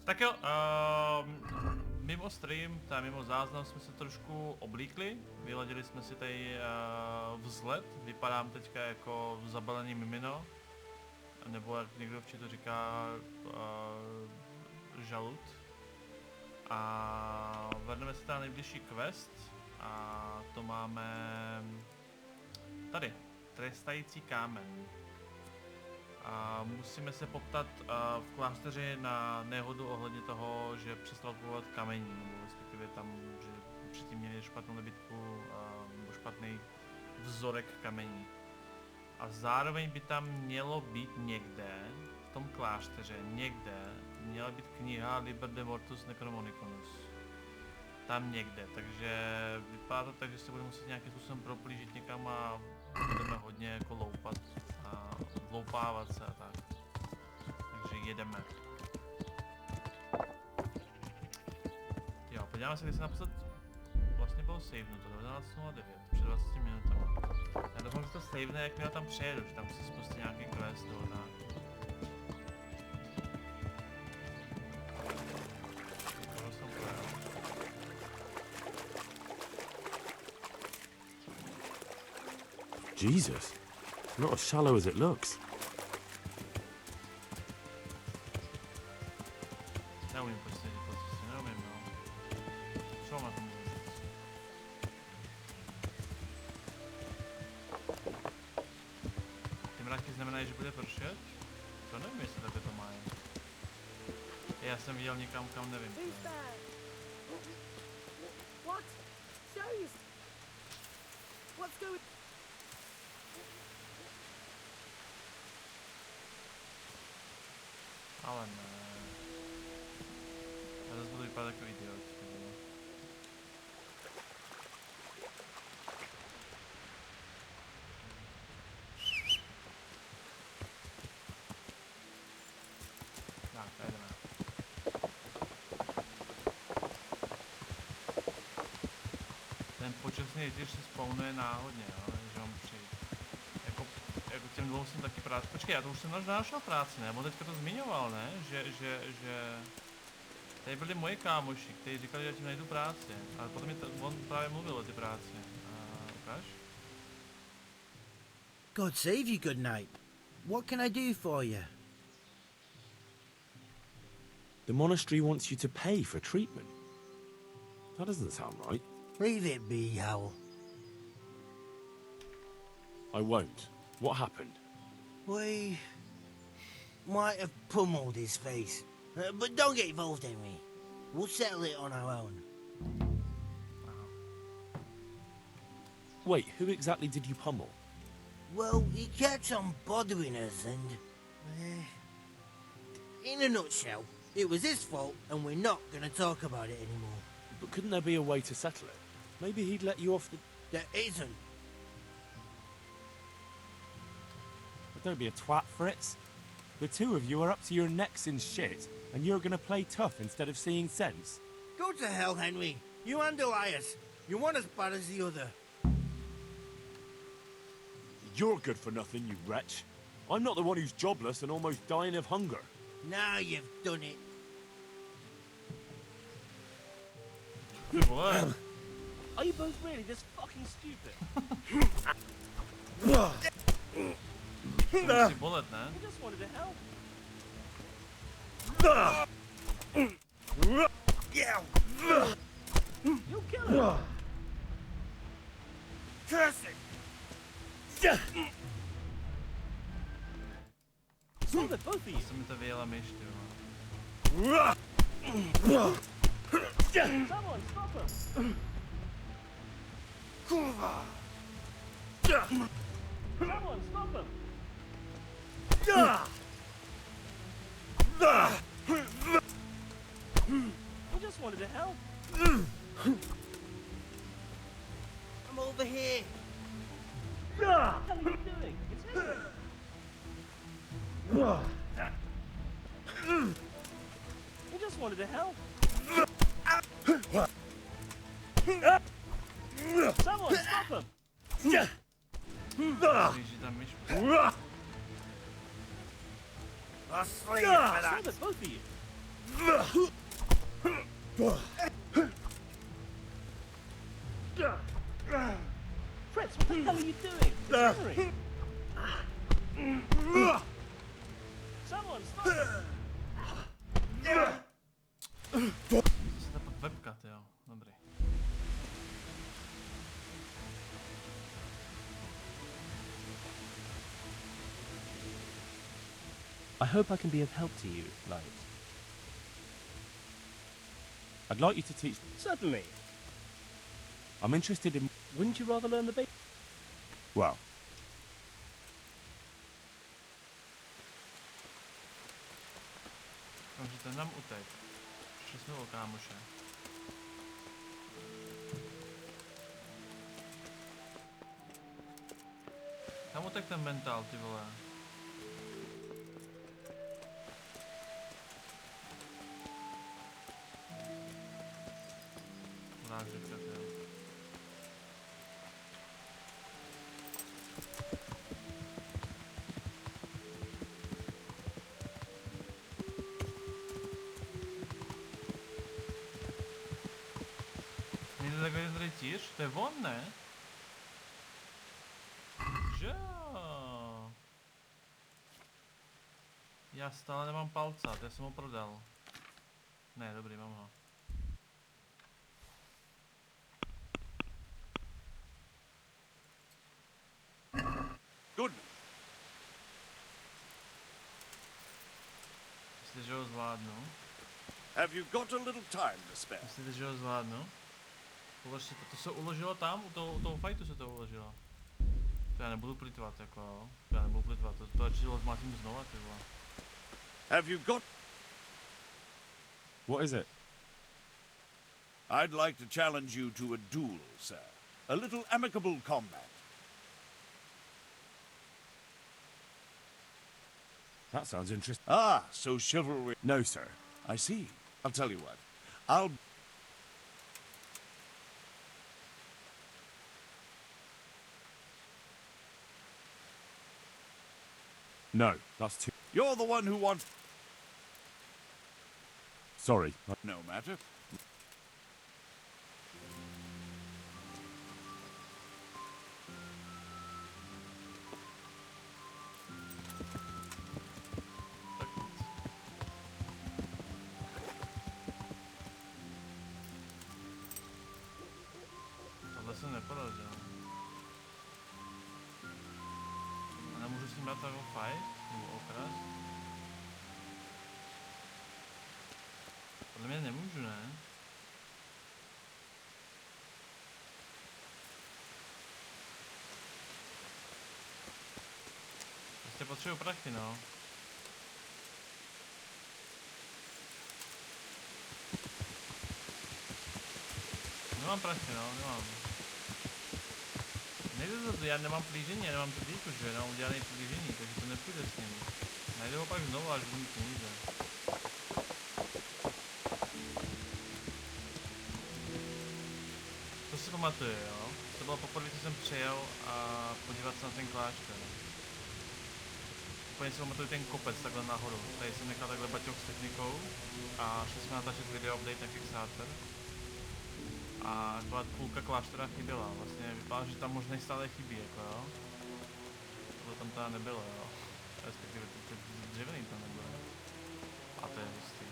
Tak jo, mimo stream, teda mimo záznam jsme se trošku oblíkli, vyladili jsme si tady vzhled, vypadám teďka jako zabalený mimino, nebo jak někdo v chatu říká žalud. A vrhneme se na nejbližší quest a to máme tady, trestající kámen. A musíme se poptat v klášteři na nehodu ohledně toho, že přestal používat kamení, nebo respektive tam, že předtím měli špatnou nabídku nebo špatný vzorek kamení. A zároveň by tam mělo být někde, v tom klášteře, někde, měla být kniha Liber de Mortus Necronomicon. Tam někde, takže vypadá to tak, že se budeme muset nějakým způsobem proplížit někam a budeme hodně jako loupat a vloupávat se a tak. Takže jedeme. Jo, podíváme se, kdy se napsat vlastně bylo savenuto, 19:09, před 20 minutami. Já doufám, že to savene, jakmile tam přejedu, že tam si spustit nějaký quest nebo tak. Jesus, not as shallow as it looks. Neumím prostě neumím, no. Co má tomu říct? Ty mraky znamenají, že bude pršet? To nevím, jestli takhle to mají. Já jsem viděl někam, kam nevím. What? Shows? What's going? Ale ne. Já zase budu vypadat jako idiot. Tak, jdeme. Ten počasný rytíř se spawnuje náhodně, jo, že mám přijít. Jako těm dvou jsem taky práci. Počkej, já to už jsem našel práci, ne? On teďka to zmiňoval, ne? Že... Tady byli moje kámoši, kteří říkali, že ti najdu práci. Ale potom on právě mluvil o ty práci. Ukáž? God save you, good night. What can I do for you? The monastery wants you to pay for treatment. That doesn't sound right. Leave it be, Howl. I won't. What happened? We might have pummeled his face. But don't get involved, Henry. We'll settle it on our own. Wait, who exactly did you pummel? Well, he kept on bothering us and... in a nutshell, it was his fault and we're not going to talk about it anymore. But couldn't there be a way to settle it? Maybe he'd let you off the... There isn't. But don't be a twat, Fritz. The two of you are up to your necks in shit, and you're gonna play tough instead of seeing sense. Go to hell, Henry. You and Elias. You're one as bad as the other. You're good for nothing, you wretch. I'm not the one who's jobless and almost dying of hunger. Now you've done it. What? Are you both really this fucking stupid? Musí bolet, ne? I just wanted to help. You'll kill him. Curse it! So that both of you. Se mi to vyjela myš, ty Someone stop him. Kurva! Someone stop him. We just wanted to help. I'm over here. What the hell are you doing? It's Henry. We just wanted to help. Someone stop him. Blíží tam myš. I'll slay you for So that. that both of you. Fritz, what the hell are you doing? It's Henry. Someone stop it. Se to pod webka, jo. Dobrý. I hope I can be of help to you, Light. I'd like you to teach. Certainly. I'm interested in. Wouldn't you rather learn the basics? Well, Takže ten nám utek. Přišli jsme o kámoše. Tam utek ten mentál, ty vole. Chudák řeka, ty jo. Není to takový ten rytíř? To je on, ne? Že jo? Já stále nemám palcát, já jsem ho prodal. Ne, dobrý, mám ho. Good. Myslíte, že ho zvládnu? Have you got a little time to spare? Myslíte, že ho zvládnu? Ulož si to se uložilo tam, u toho fightu se to uložilo. To já nebudu plitvat, jako jo. To já nebudu plitvat, to radši odmátím znova, ty vole. Have you got... what is it? I'd like to challenge you to a duel, sir. A little amicable combat. That sounds interesting. Ah, so chivalry... No, sir. I see. I'll tell you what. I'll... No, that's too. You're the one who wants... Sorry. No matter. Tak nic. Tohle jsem neporazil. A nemůžu s ním dát takovou fight? Nebo okras? Podle mě nemůžu, ne? Prostě potřebuji prachy, no. Nemám prachy, no, nemám. Nejde to, já nemám plížení, já nemám tu díku, že? Já nemám udělaný plížení, takže to nepůjde s ním. Najdu ho pak znovu, až budu mít peníze. To si pamatuju, jo? To bylo poprvé, co jsem přijel a podívat se na ten klášter. Úplně si pamatuju ten kopec takhle nahoru. Tady jsem nechal takhle baťoch s technikou a šli jsme natáčet video update na Kickstarter. A akorát půlka kláštera chyběla, vlastně vypadá, že tam možná stále chybí, jako jo. Tohle tam teda nebylo, jo. Respektive ty dřevěný tam nebylo. A to je hustý.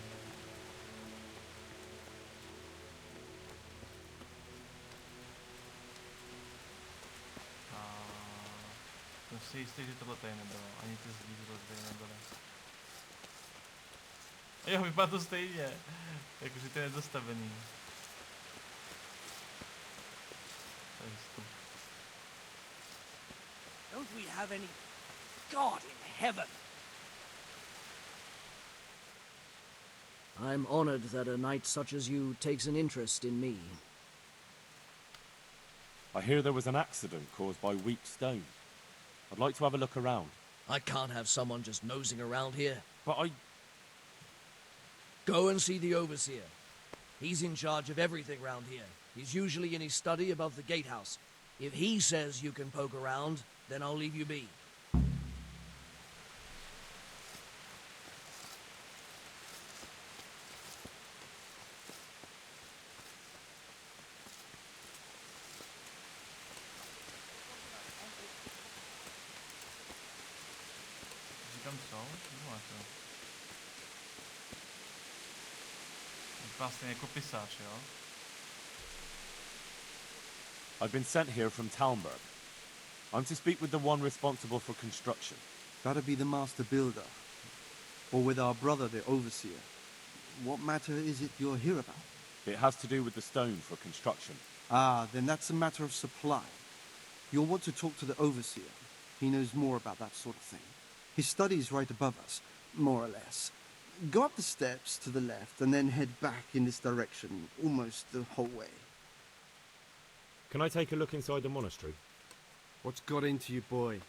A jsem si jistý, že tohle tady nebylo, ani ty zlí tohle tady nebyly. Jo, vypadá to stejně, jakože to je nedostavený. Don't we have any God in heaven? I'm honored that a knight such as you takes an interest in me. I hear there was an accident caused by weak stone. I'd like to have a look around. I can't have someone just nosing around here. But I... Go and see the overseer. He's in charge of everything round here. He's usually in his study above the gatehouse. If he says you can poke around, then I'll leave you be. jsou? No, to. Vlastně jako pisáč, jo? I've been sent here from Talmberg. I'm to speak with the one responsible for construction. That'd be the master builder. Or with our brother, the overseer. What matter is it you're here about? It has to do with the stone for construction. Ah, then that's a matter of supply. You'll want to talk to the overseer. He knows more about that sort of thing. His study's right above us, more or less. Go up the steps to the left and then head back in this direction, almost the whole way. Can I take a look inside the monastery? What's got into you, boy?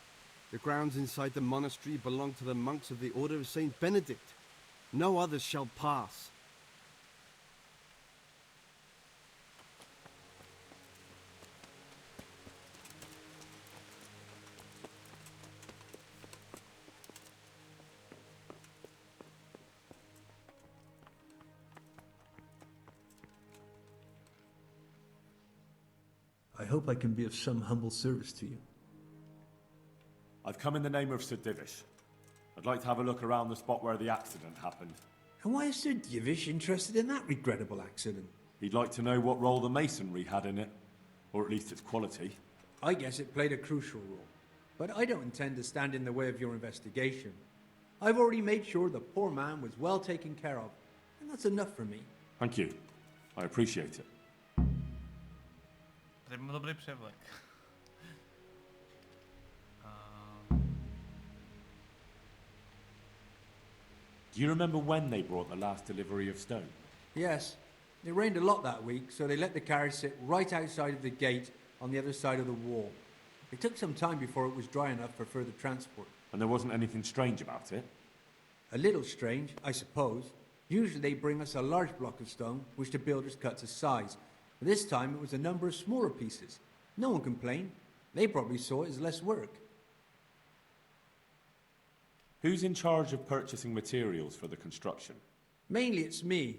The grounds inside the monastery belong to the monks of the Order of Saint Benedict. No others shall pass. I hope I can be of some humble service to you. I've come in the name of Sir Divish. I'd like to have a look around the spot where the accident happened. And why is Sir Divish interested in that regrettable accident? He'd like to know what role the masonry had in it, or at least its quality. I guess it played a crucial role. But I don't intend to stand in the way of your investigation. I've already made sure the poor man was well taken care of, and that's enough for me. Thank you. I appreciate it. Dobrý převlek. Do you remember when they brought the last delivery of stone? Yes, it rained a lot that week, so they let the carriage sit right outside of the gate on the other side of the wall. It took some time before it was dry enough for further transport. And there wasn't anything strange about it? A little strange, I suppose. Usually they bring us a large block of stone, which the builders cut to size. But this time it was a number of smaller pieces. No one complained. They probably saw it as less work. Who's in charge of purchasing materials for the construction? Mainly it's me.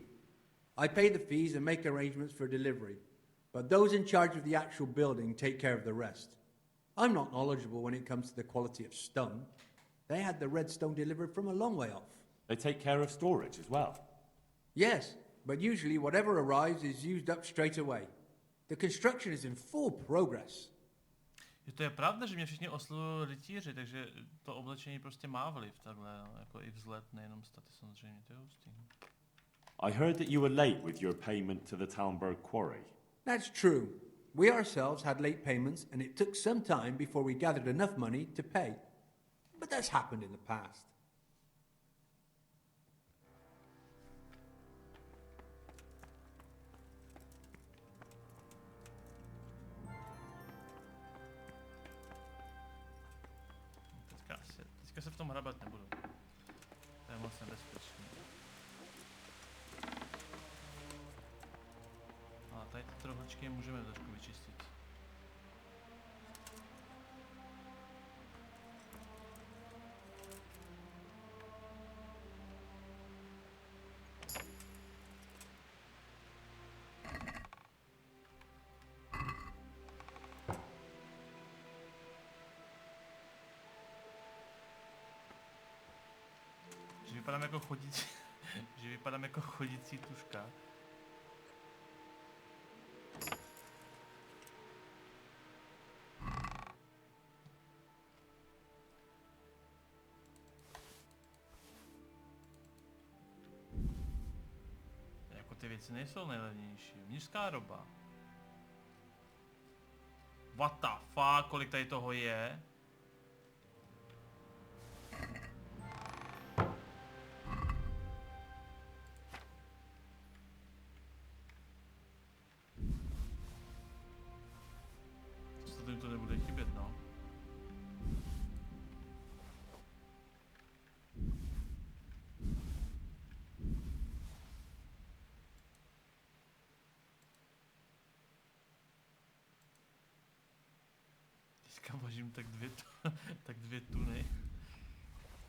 I pay the fees and make arrangements for delivery. But those in charge of the actual building take care of the rest. I'm not knowledgeable when it comes to the quality of stone. They had the red stone delivered from a long way off. They take care of storage as well? Yes, but usually whatever arrives is used up straight away. The construction is in full progress. To je pravda, že mě všichni oslovují rytíři, takže to oblečení prostě má vliv takhle, no, jako i vzhled, nejenom staty samozřejmě, to je hustý. I heard that you were late with your payment to the Talmberg quarry. That's true. We ourselves had late payments and it took some time before we gathered enough money to pay. But that's happened in the past. Teďka se v tom hrabat nebudu. To je moc nebezpečné. A tady ty trochačky můžeme trošku vyčistit. Že vypadám jako chodící tuška. Jako ty věci nejsou nejlevnější. Mnižská roba. What the fuck, kolik tady toho je? To nebude chybět, no. Teďka vážím tak dvě tuny.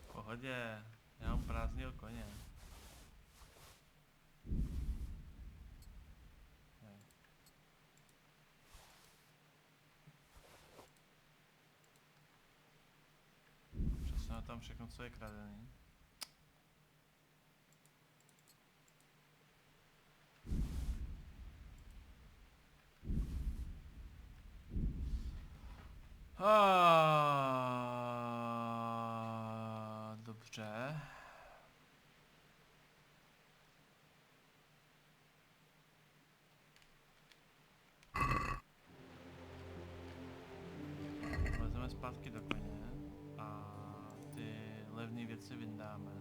V pohodě, já mám prázdného koně. Ta tam všechno, co je kradený. Dobře. Vezmeme zpátky do koně a ty levné věci vyndáme.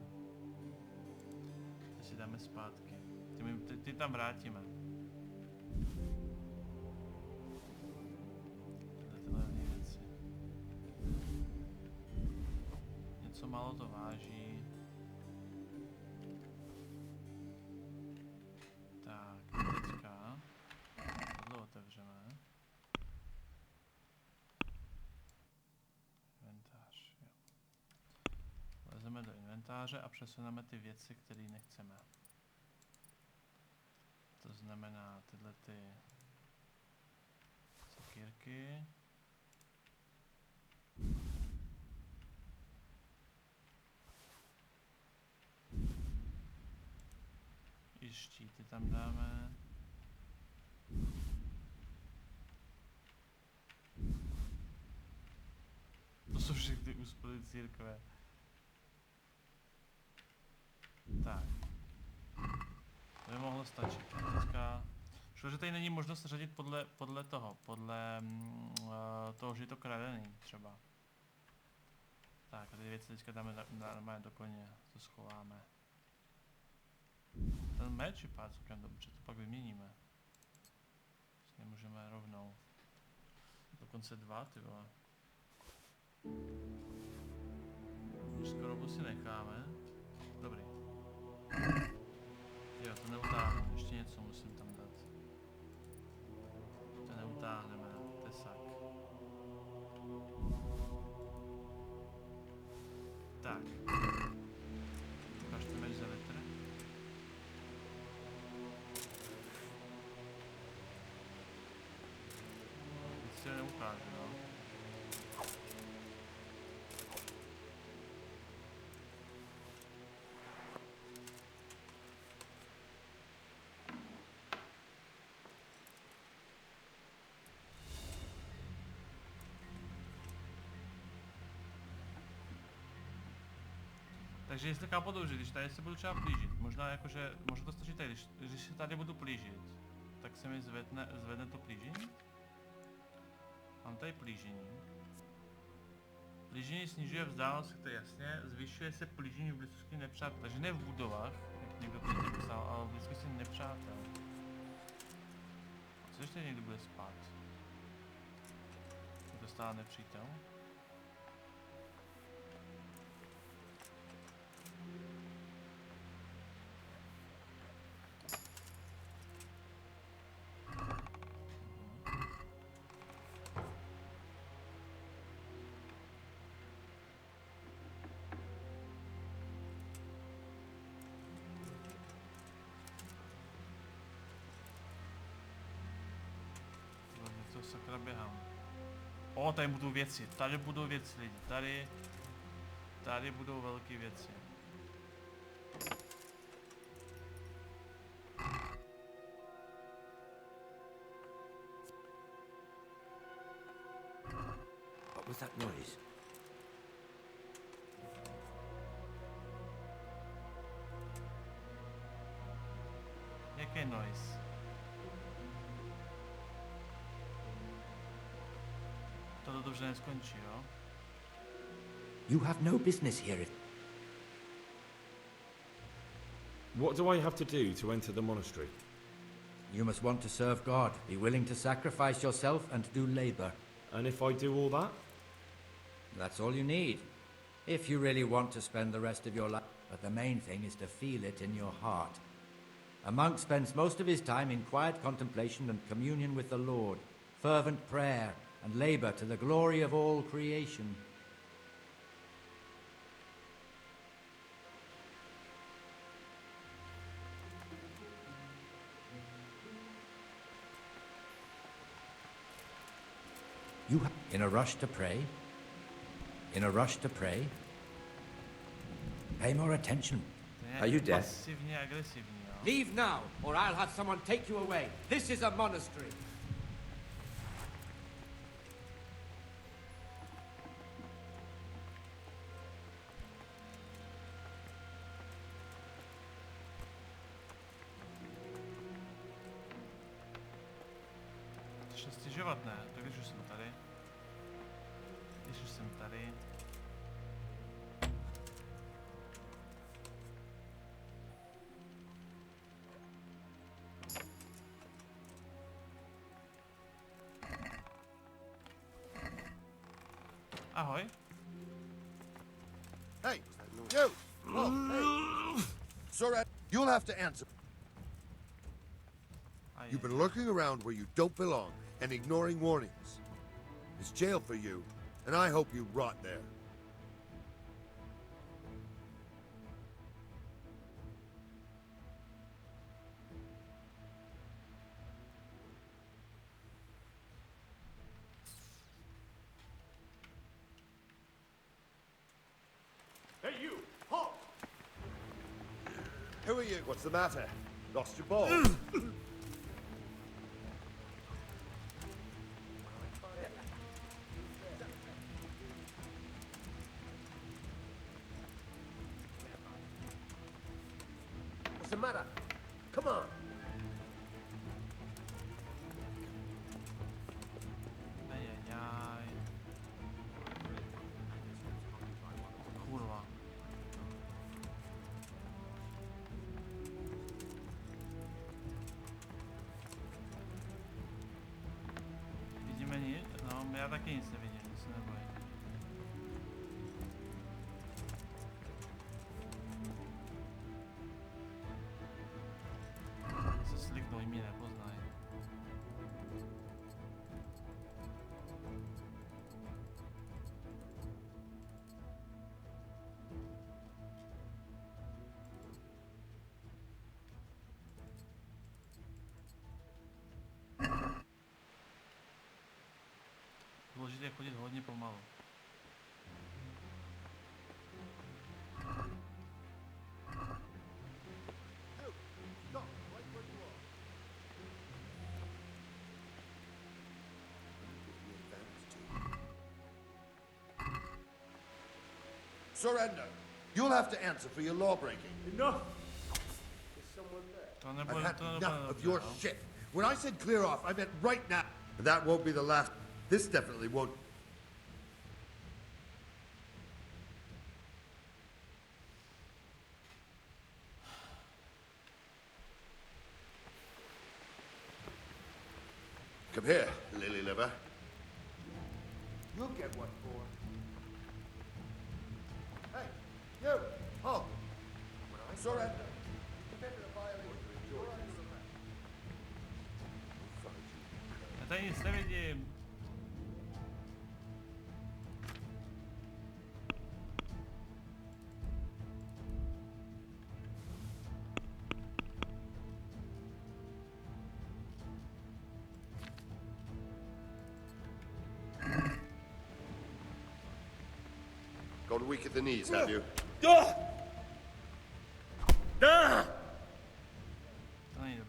Ty si dáme zpátky. Ty tam vrátíme. Ty levné věci. Něco málo to váží. Tak, teďka tohle otevřeme. Inventář, jo. Vezmeme do inventáře a přesuneme ty věci, které nechceme. To znamená tyhle ty sekírky. I štíty tam dáme. To jsou všechny úspory církve. Tak. To by mohlo stačit. Teďka... Škoda, že tady není možnost řadit podle toho, že je to kradený třeba. Tak a ty věci teďka dáme normálně do koně, to schováme. Ten meč vypadá celkem dobře, to pak vyměníme. Nemůžeme rovnou. Dokonce 2, ty vole. Skoro si necháme. Dobrý. Jo, to neutáhneme, ještě něco musím tam dát. To neutáhneme, tesak. Tak. Ukažte meč za litr. Teď si ho neukážu, no. Takže jestli chápu, že když tady se budu třeba plížit, možná jakože, možná to stačí tady, když se tady budu plížit, tak se mi zvedne to plížení. Mám tady plížení. Plížení snižuje vzdálenost, to je jasně, zvyšuje se plížení v blízkosti nepřátel, takže ne v budovách, jak někdo předtím psal, ale v blízkosti nepřátel. A co když tady někdo bude spát? Je to stále nepřítel? Sakra běhám. O, tady budou věci, lidi, tady budou velké věci. What was that noise? Jaký noise? To dobře neskončí, jo? You have no business here. What do I have to do to enter the monastery? You must want to serve God, be willing to sacrifice yourself and do labor. And if I do all that? That's all you need. If you really want to spend the rest of your life. But the main thing is to feel it in your heart. A monk spends most of his time in quiet contemplation and communion with the Lord, fervent prayer, and labor to the glory of all creation. In a rush to pray? In a rush to pray? pay more attention. Are you deaf? Pasivně agresivní, jo. Leave now, or I'll have someone take you away. This is a monastery. Začne stěžovat, ne? Tak když už jsem tady. Když už jsem tady. Ahoj. Hey, you! Oh, hey. Sorry, you'll have to answer. You've been lurking around where you don't belong and ignoring warnings. It's jail for you, and I hope you rot there. Hey, you! Halt! Who are you? What's the matter? Lost your ball? What's the matter? Come on! Ajajaj. Kurwa. Vidíme nic? No, já taky nic nevidím, to se nebojím. Se sliknou, mě nepoznají. Důležité je chodit hodně pomalu. Surrender. You'll have to answer for your law breaking. Enough! There's someone there. I've had enough of your shit. When I said clear off, I meant right now. And that won't be the last. This definitely won't. Come here, lily liver. You'll get what for. Hey, you! Halt! When I surrender. Já tady nic nevidím. Got weak at the knees, have you?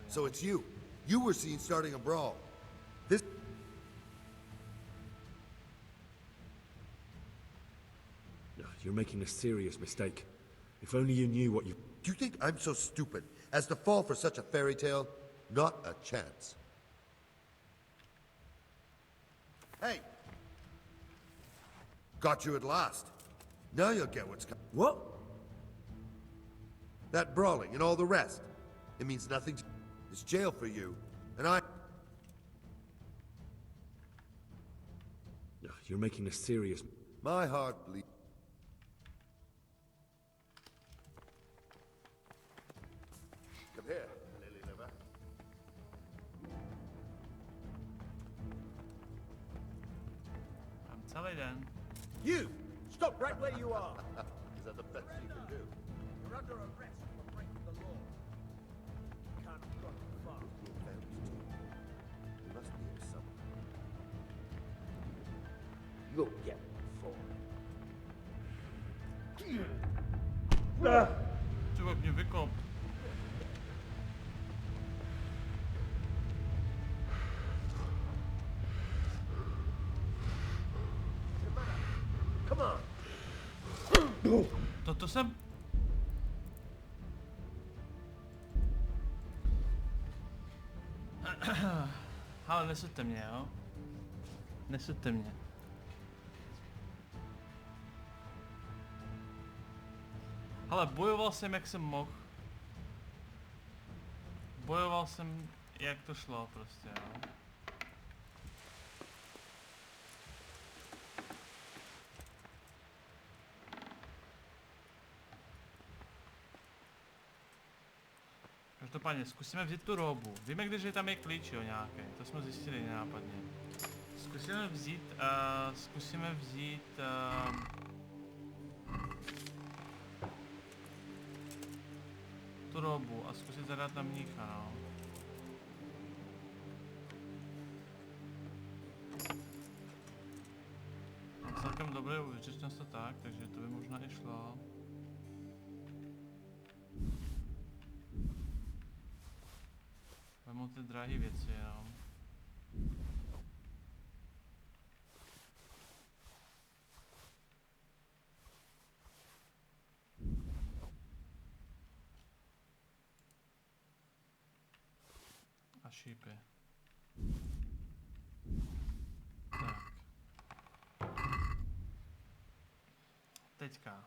So it's you. You were seen starting a brawl. This... You're making a serious mistake. If only you knew what you... Do you think I'm so stupid as to fall for such a fairy tale? Not a chance. Hey! Got you at last. Now you'll get what's coming. What? That brawling and all the rest. It means nothing. It's jail for you, and I... You're making a serious... My heart bleeds. Come here, lily liver. I'm telling you. You! Stop right where you are! Is that the best you can do? You're under arrest for breaking the law. Can't have gone too far. There must be someone. You'll get for Čuvák mě vykop. Come on. To jsem... Ale nesete mě, jo? Nesete mě. Ale bojoval jsem, jak jsem mohl. Bojoval jsem, jak to šlo prostě, jo? Každopádně, zkusíme vzít tu robu. Víme, když tam je klíč, jo, nějaký. To jsme zjistili nenápadně. Zkusíme vzít, tu robu a zkusit zadat na mnícha, no. Mám celkem dobré uvěřečnost to tak, takže to by možná i šlo. Vemu ty drahé věci, jo. A šípy. Tak. Teďka.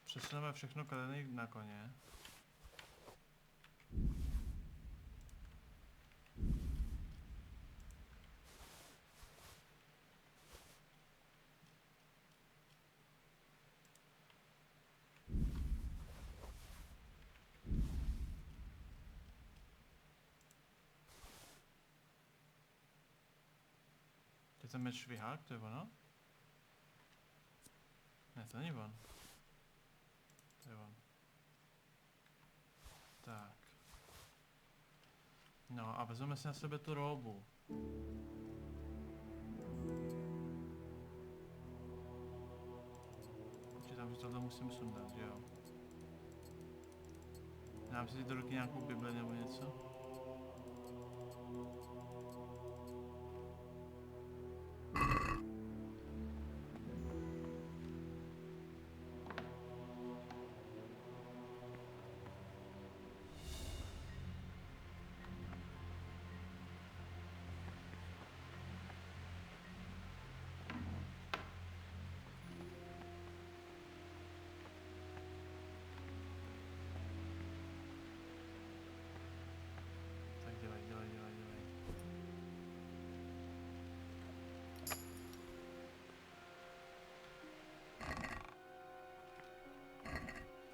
Přesuneme všechno kladené na koně. Je ten meč švihák, to je ono? Ne, to není on. To je on. Tak. No a vezmeme si na sebe tu robu. Počítám, že tohle musím sundat, že jo? Dám si do ruky nějakou bibli nebo něco?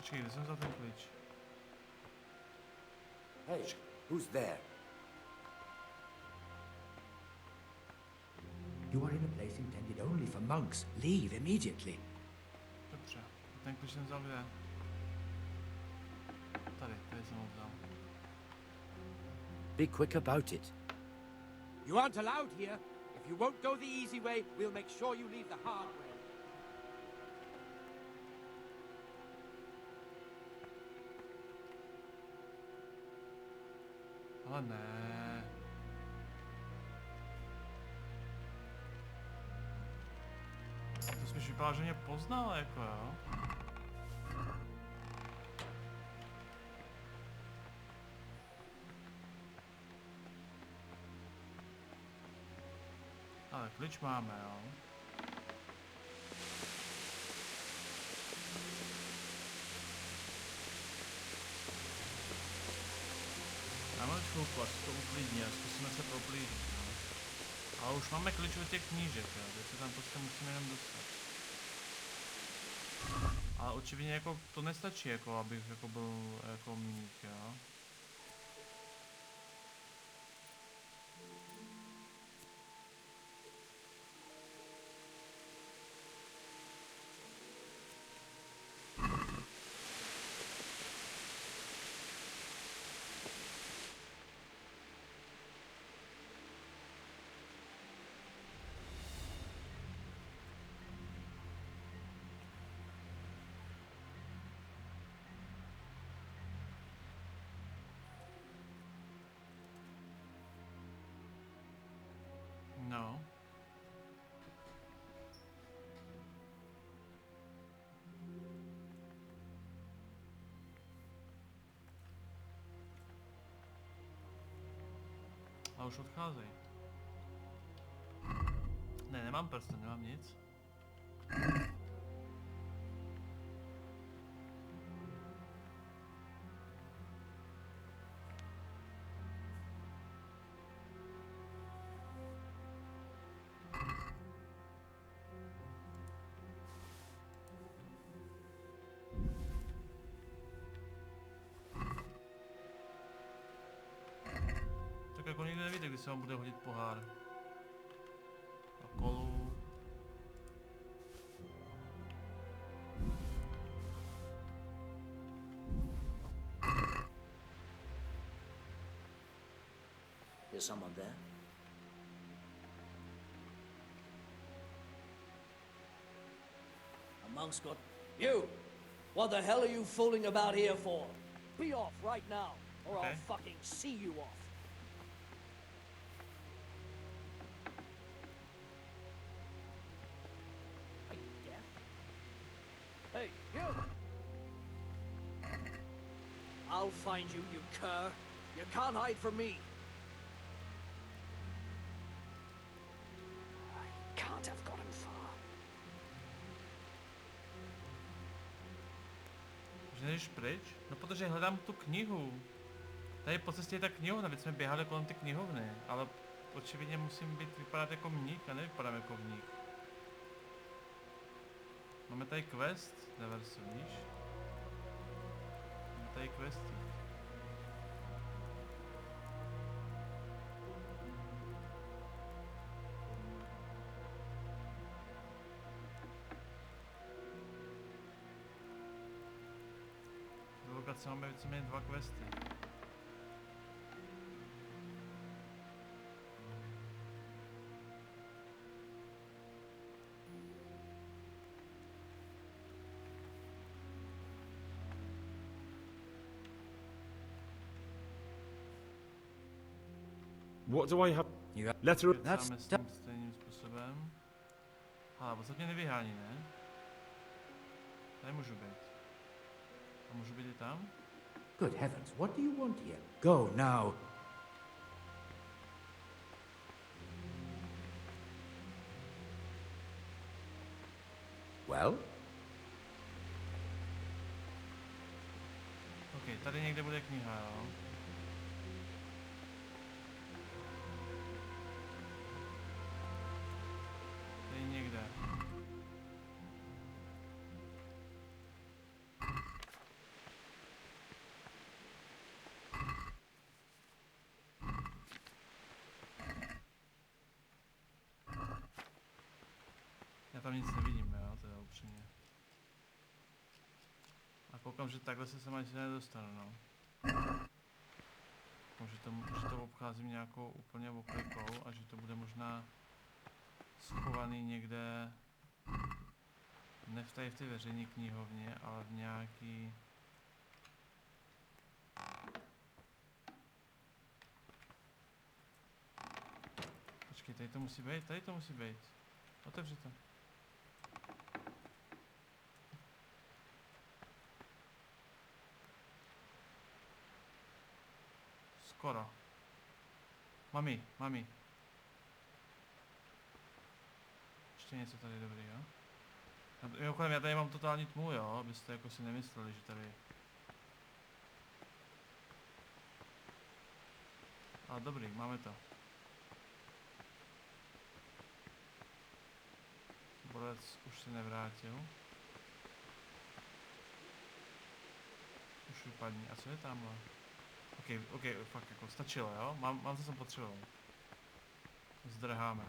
Počkej, kde jsem vzal ten klíč? Hey, who's there? You are in a place intended only for monks. Leave immediately. Dobře, ten klíč jsem vzal kde? Tady jsem ho vzal. Be quick about it. You aren't allowed here. If you won't go the easy way, we'll make sure you leave the hard way. Ale ne. To spíš vypadá, že mě poznal, jako jo. Ale klíč máme, jo. Dáme chvilku, až to uklidní a zkusíme se proplížit, no. Ale už máme klíč od těch knížek, jo, teď se tam prostě musíme jenom dostat. Ale očividně jako to nestačí, jako abych jako byl jako mních, jo. A už odcházej. Ne, nemám prsten, nemám nic. Tak jako nikdy nevíte, kdy se vám bude hodit pohár. A kolu. Is someone there? A monk's got... You! What the hell are you fooling about here for? Be off right now, or Okay. I'll fucking see you off. Are you deaf? Hey, you! I'll find you, you cur. You can't hide from me. I can't have gotten far. Že nejdeš pryč? No protože hledám tu knihu. Tady po cestě je ta knihovna, teď jsme běhali kolem ty knihovny, ale očividně musím vypadat jako mník a nevypadám jako mník. Máme tady quest, Neversu, víš? Máme tady questy. Do lokace máme víceméně 2 questy. What do I have? Letter of... Máme s tím stejným způsobem. Ale podstatě mě nevyhání, ne? Tady můžu být. A můžu být i tam? Good heavens, what do you want here? Go now. Well? OK, tady někde bude kniha, jo? Tady někde. Já tam nic nevidím, jo, teda upřímně. A koukám, že takhle se sem ani nedostanu, no. Že to obcházím nějakou úplně oklikou a že to bude možná schovaný někde, ne v té veřejné knihovně, ale v nějaký... Počkej, tady to musí být, Otevři to. Skoro. Mami. Ještě něco tady dobrý, jo? Mimochodem, já tady mám totální tmu, jo? Abyste jako si nemysleli, že tady... Ale dobrý, máme to. Borec už se nevrátil. Už vypadní. A co je tamhle? OK, fakt jako stačilo, jo? Mám co jsem potřeboval. Zdrháme.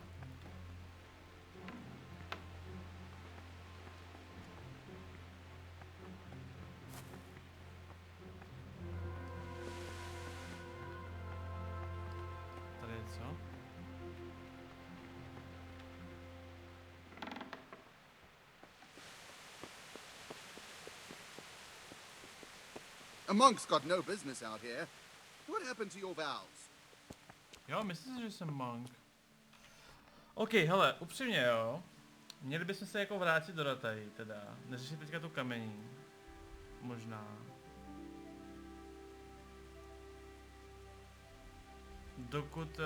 Tady je co? A monk's got no business out here. What happened to your vows? Jo, myslím si, že jsem monk. OK, hele, upřímně jo. Měli bychom se jako vrátit do Ratají, teda. Neřešit teďka tu kamení. Možná. dokud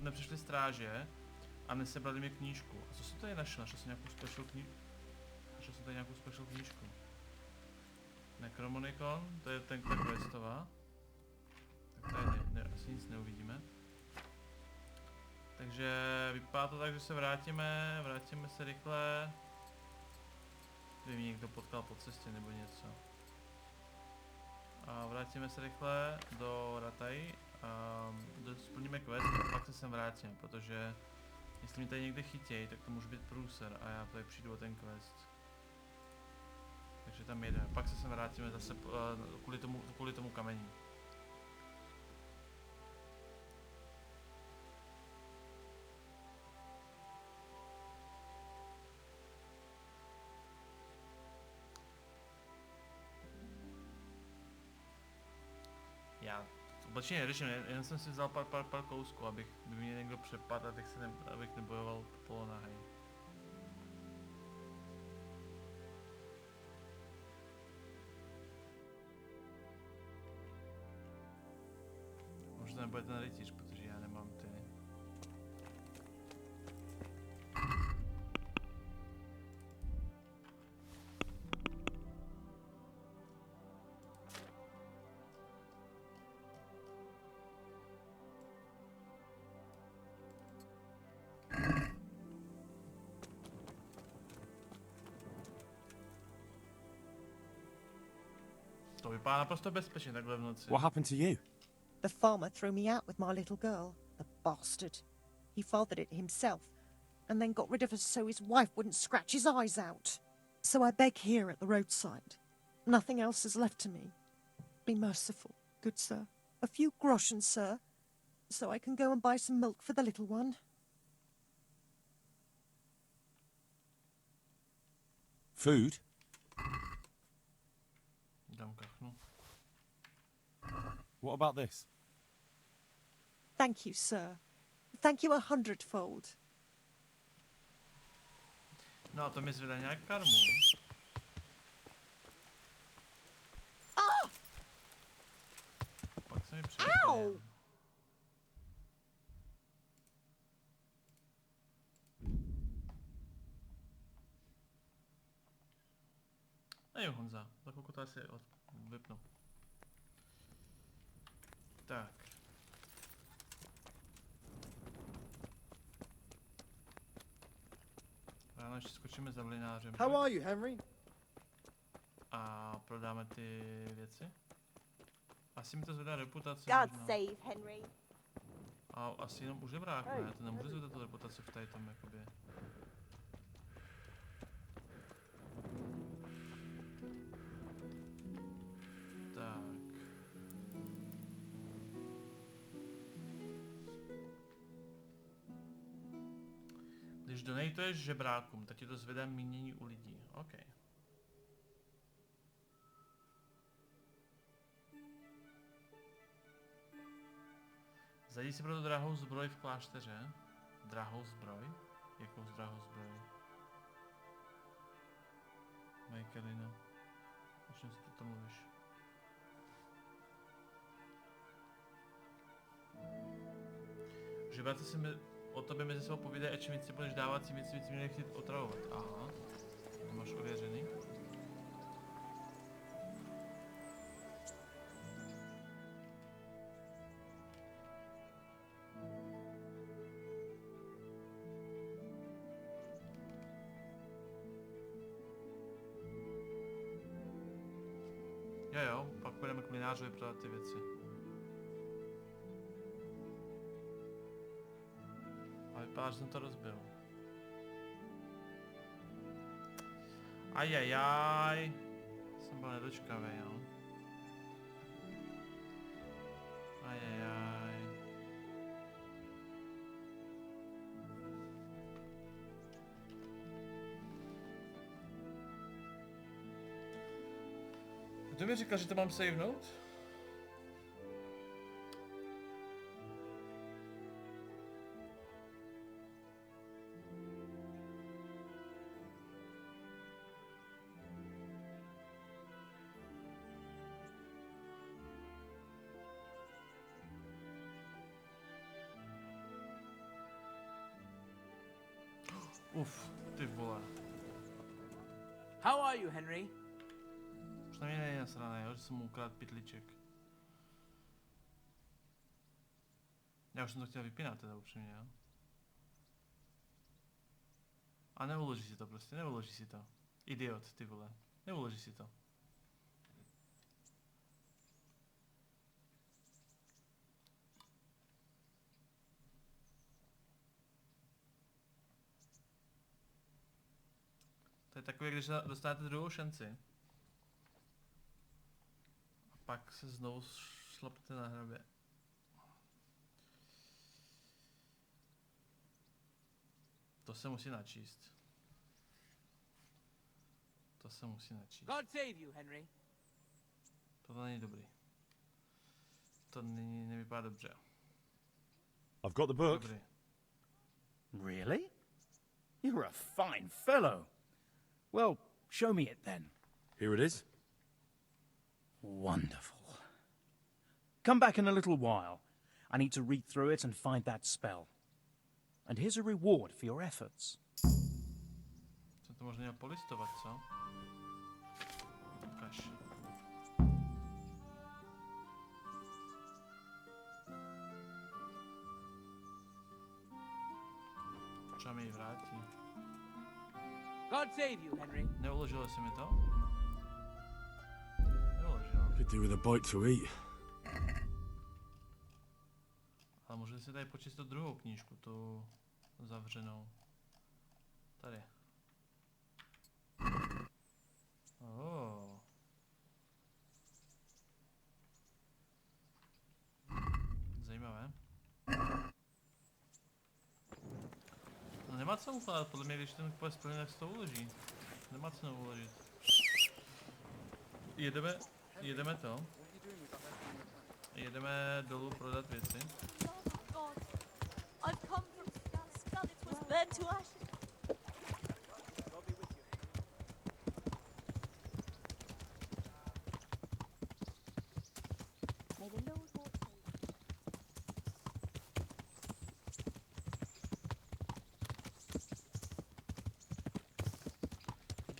nepřišli stráže a nesebrali mi knížku. A co jsem tady našel? Našel jsem nějakou special knížku. Necromonicon, to je ten questová. Tak tady asi nic neuvidíme. Takže vypadá to tak, že se vrátíme se rychle. Kdyby mě někdo potkal po cestě nebo něco. A vrátíme se rychle do Rataj a splníme quest a pak se sem vrátíme, protože jestli mě tady někde chytějí, tak to může být průser a já tady přijdu o ten quest. Takže tam jedeme, pak se sem vrátíme zase kvůli tomu kamení. Já vůbec neřeším, jen jsem si vzal pár kousků, aby mě někdo přepadl, abych nebojoval polonahej. Možná nebude ten rytíř, protože já nemám ty. To vypadá naprosto bezpečně takhle v noci. What happened to you? The farmer threw me out with my little girl. The bastard. He fathered it himself, and then got rid of us so his wife wouldn't scratch his eyes out. So I beg here at the roadside. Nothing else is left to me. Be merciful, good sir. A few groschen, sir, so I can go and buy some milk for the little one. Food? What about this? Thank you, sir. Thank you 100-fold. No a to mi zvedá nějak karmu. Ah! Pak se mi přijde. Nevím, Honza, za chvilku to asi vypnu. Tak. Ráno ještě skočíme za mlynářem. How are you, Henry? A prodáme ty věci. Asi mi to zvedá reputaci. God možná. save Henry. A asi jenom u žebráku, ne? To nemůže zvedat tu reputaci v tady tom, jakoby. Tak. Když donatuješ žebrákům, tak ti to zvedá mínění u lidí. OK. Zajdi si pro tu drahou zbroj v klášteře. Drahou zbroj? Jakou drahou zbroj? Michaelino. O čem si to mluvíš? Žebráci si o tobě mezi sebou povídají, a čím víc si budeš dávat, tím víc mě chtít otravovat. Aha. To máš ověřený. Jo, pak půjdeme k mlynářovi prodat ty věci. A vypadá, že jsem to rozbil. Ajajaj. Jsem byl nedočkavý, jo. Ajajaj. Kdo mi říkal, že to mám savenout? Ty vole. How are you, Henry? Už na mě není nasrané, jo, že jsem mu ukradl pytlíček. Já už jsem to chtěl vypínat teda upřímně, jo. A neuloží si to prostě, neuloží si to. Idiot, ty vole. Neuloží si to. To je takové, když dostanete druhou šanci. A pak se znovu šlapete na hrabě. To se musí načíst. To se musí načíst. God save you, Henry. To není dobrý. To nevypadá dobře. I've got the book. Dobrý. Really? You're a fine fellow. Well, show me it then. Here it is. Wonderful. Come back in a little while. I need to read through it and find that spell. And here's a reward for your efforts. Jsem to možná měl polistovat, co? Ukaž. Třeba mi ji vrátí. God save you, Henry. Neuložilo si mi to? Neuložilo. Could do with a bite to eat. Ale můžu si tady počíst druhou knížku, tu zavřenou. Tady. Oh. Zajímavé. No nemá co ukládat, podle mě, když ten quest plně, tak se to uloží. Nemá co uložit. Jedeme to. Jedeme dolů prodat věci. I've come from Skull. It was burned to ashes. May the Lord walk with you.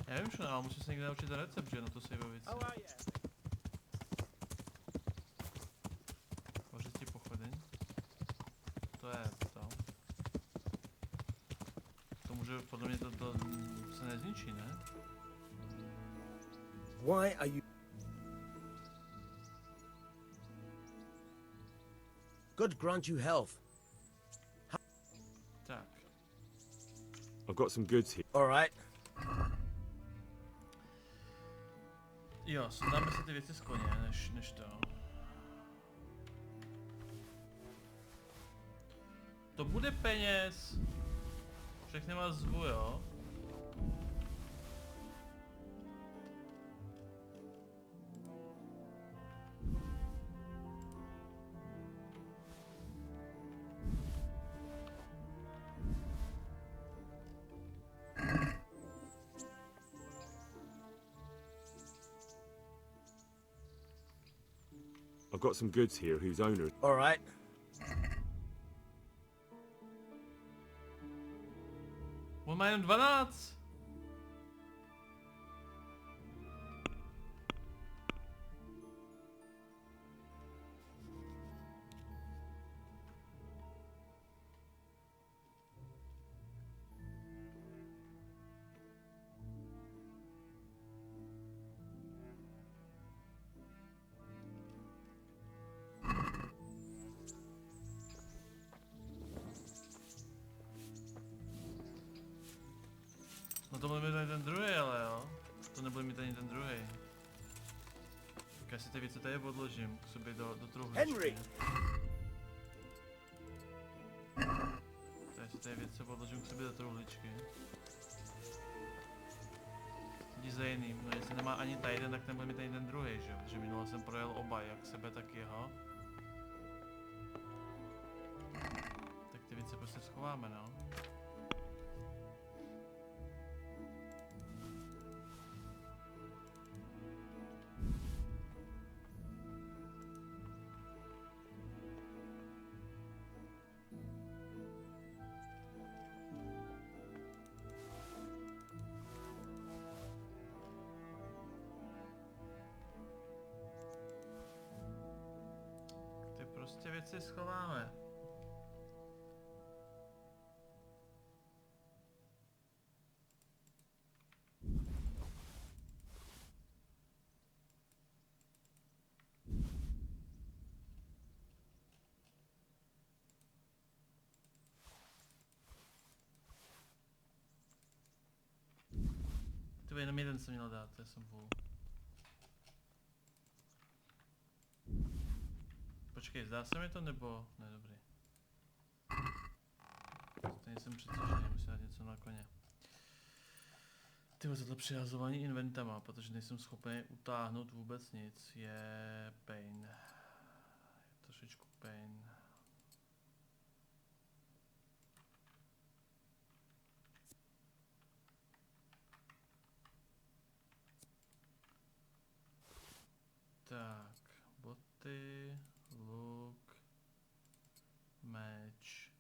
Já vím, že ale musím se někde naučit recept, že na to saveovic. Kořistí pochodeň. To je to. To může, podle mě to se nezničí, ne? Why are you... God grant you health. Tak. I've got some goods here. All right. Jo, sundáme si ty věci z koně, než to. To bude peněz. Všechny vás zvu, jo? I've got some goods here whose owner... All right. On má jen 12. No to bude mít ani ten druhý, ale jo. To nebude mít ani ten druhý. Tak já si ty věci tady odložím k sobě do truhličky. Henry! Tady si ty věci odložím k sobě do truhličky. Jdi za jiným, no jestli nemá ani tady jeden, tak nebude mít ani ten druhý, že jo? Protože minule jsem projel oba, jak sebe, tak jeho. Tak ty věci prostě schováme, no. věci schováme. To jenom jeden jsem měl dát, to jsem půl. Počkej, zdá se mi to, nebo... Ne, dobrý. Stejně jsem přecvičený, musím dát něco na koně. Tyhle, tohle přihazování inventama, protože nejsem schopný utáhnout vůbec nic, je pain. Je trošičku pain. Tak, boty, luk, meč.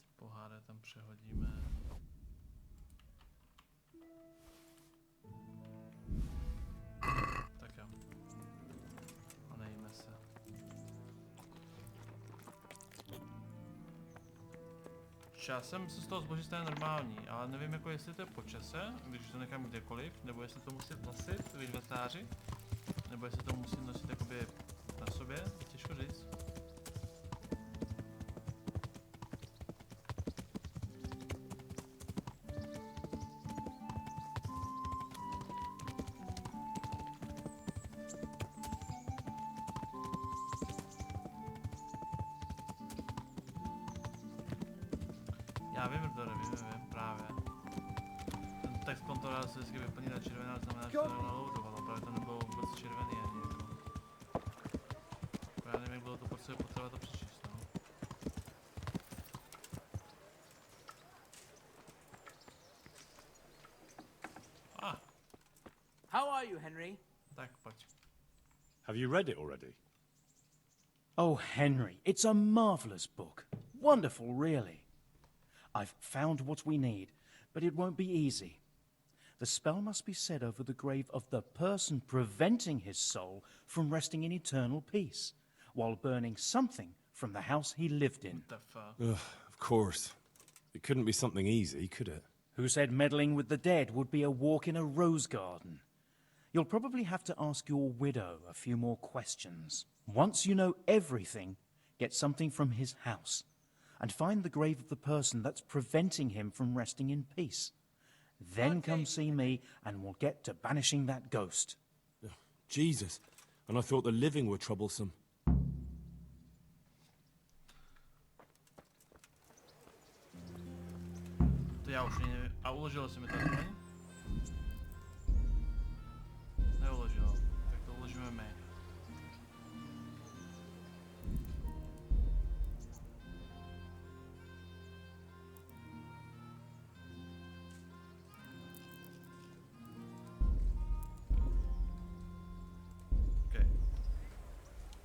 Ty poháry tam přehodíme. Tak jo. A nejíme se. Časem se z toho zboží stane normální, ale nevím jako jestli to je po čase, když to nechám kdekoliv, nebo jestli to musím nosit v inventáři, nebo jestli to musím nosit jakoby na sobě, těžko říct. Já vím, vím, právě. Ten text kontrola se vždycky vyplní na červená, znamená, že to neloadovalo, právě to nebylo vůbec červený ani jako. Já nevím, jak bylo to potřeba to přečíst, no. Ah. How are you, Henry? Tak, pojď. Have you read it already? Oh, Henry, it's a marvelous book. Wonderful, really. I've found what we need, but it won't be easy. The spell must be said over the grave of the person preventing his soul from resting in eternal peace, while burning something from the house he lived in. What the fuck? Ugh, of course. It couldn't be something easy, could it? Who said meddling with the dead would be a walk in a rose garden? You'll probably have to ask your widow a few more questions. Once you know everything, get something from his house, and find the grave of the person that's preventing him from resting in peace. Then come see me, and we'll get to banishing that ghost. Oh, Jesus, and I thought the living were troublesome. To já už nevím. A uložilo se mi to aspoň? Neuložilo. Tak to uložíme my.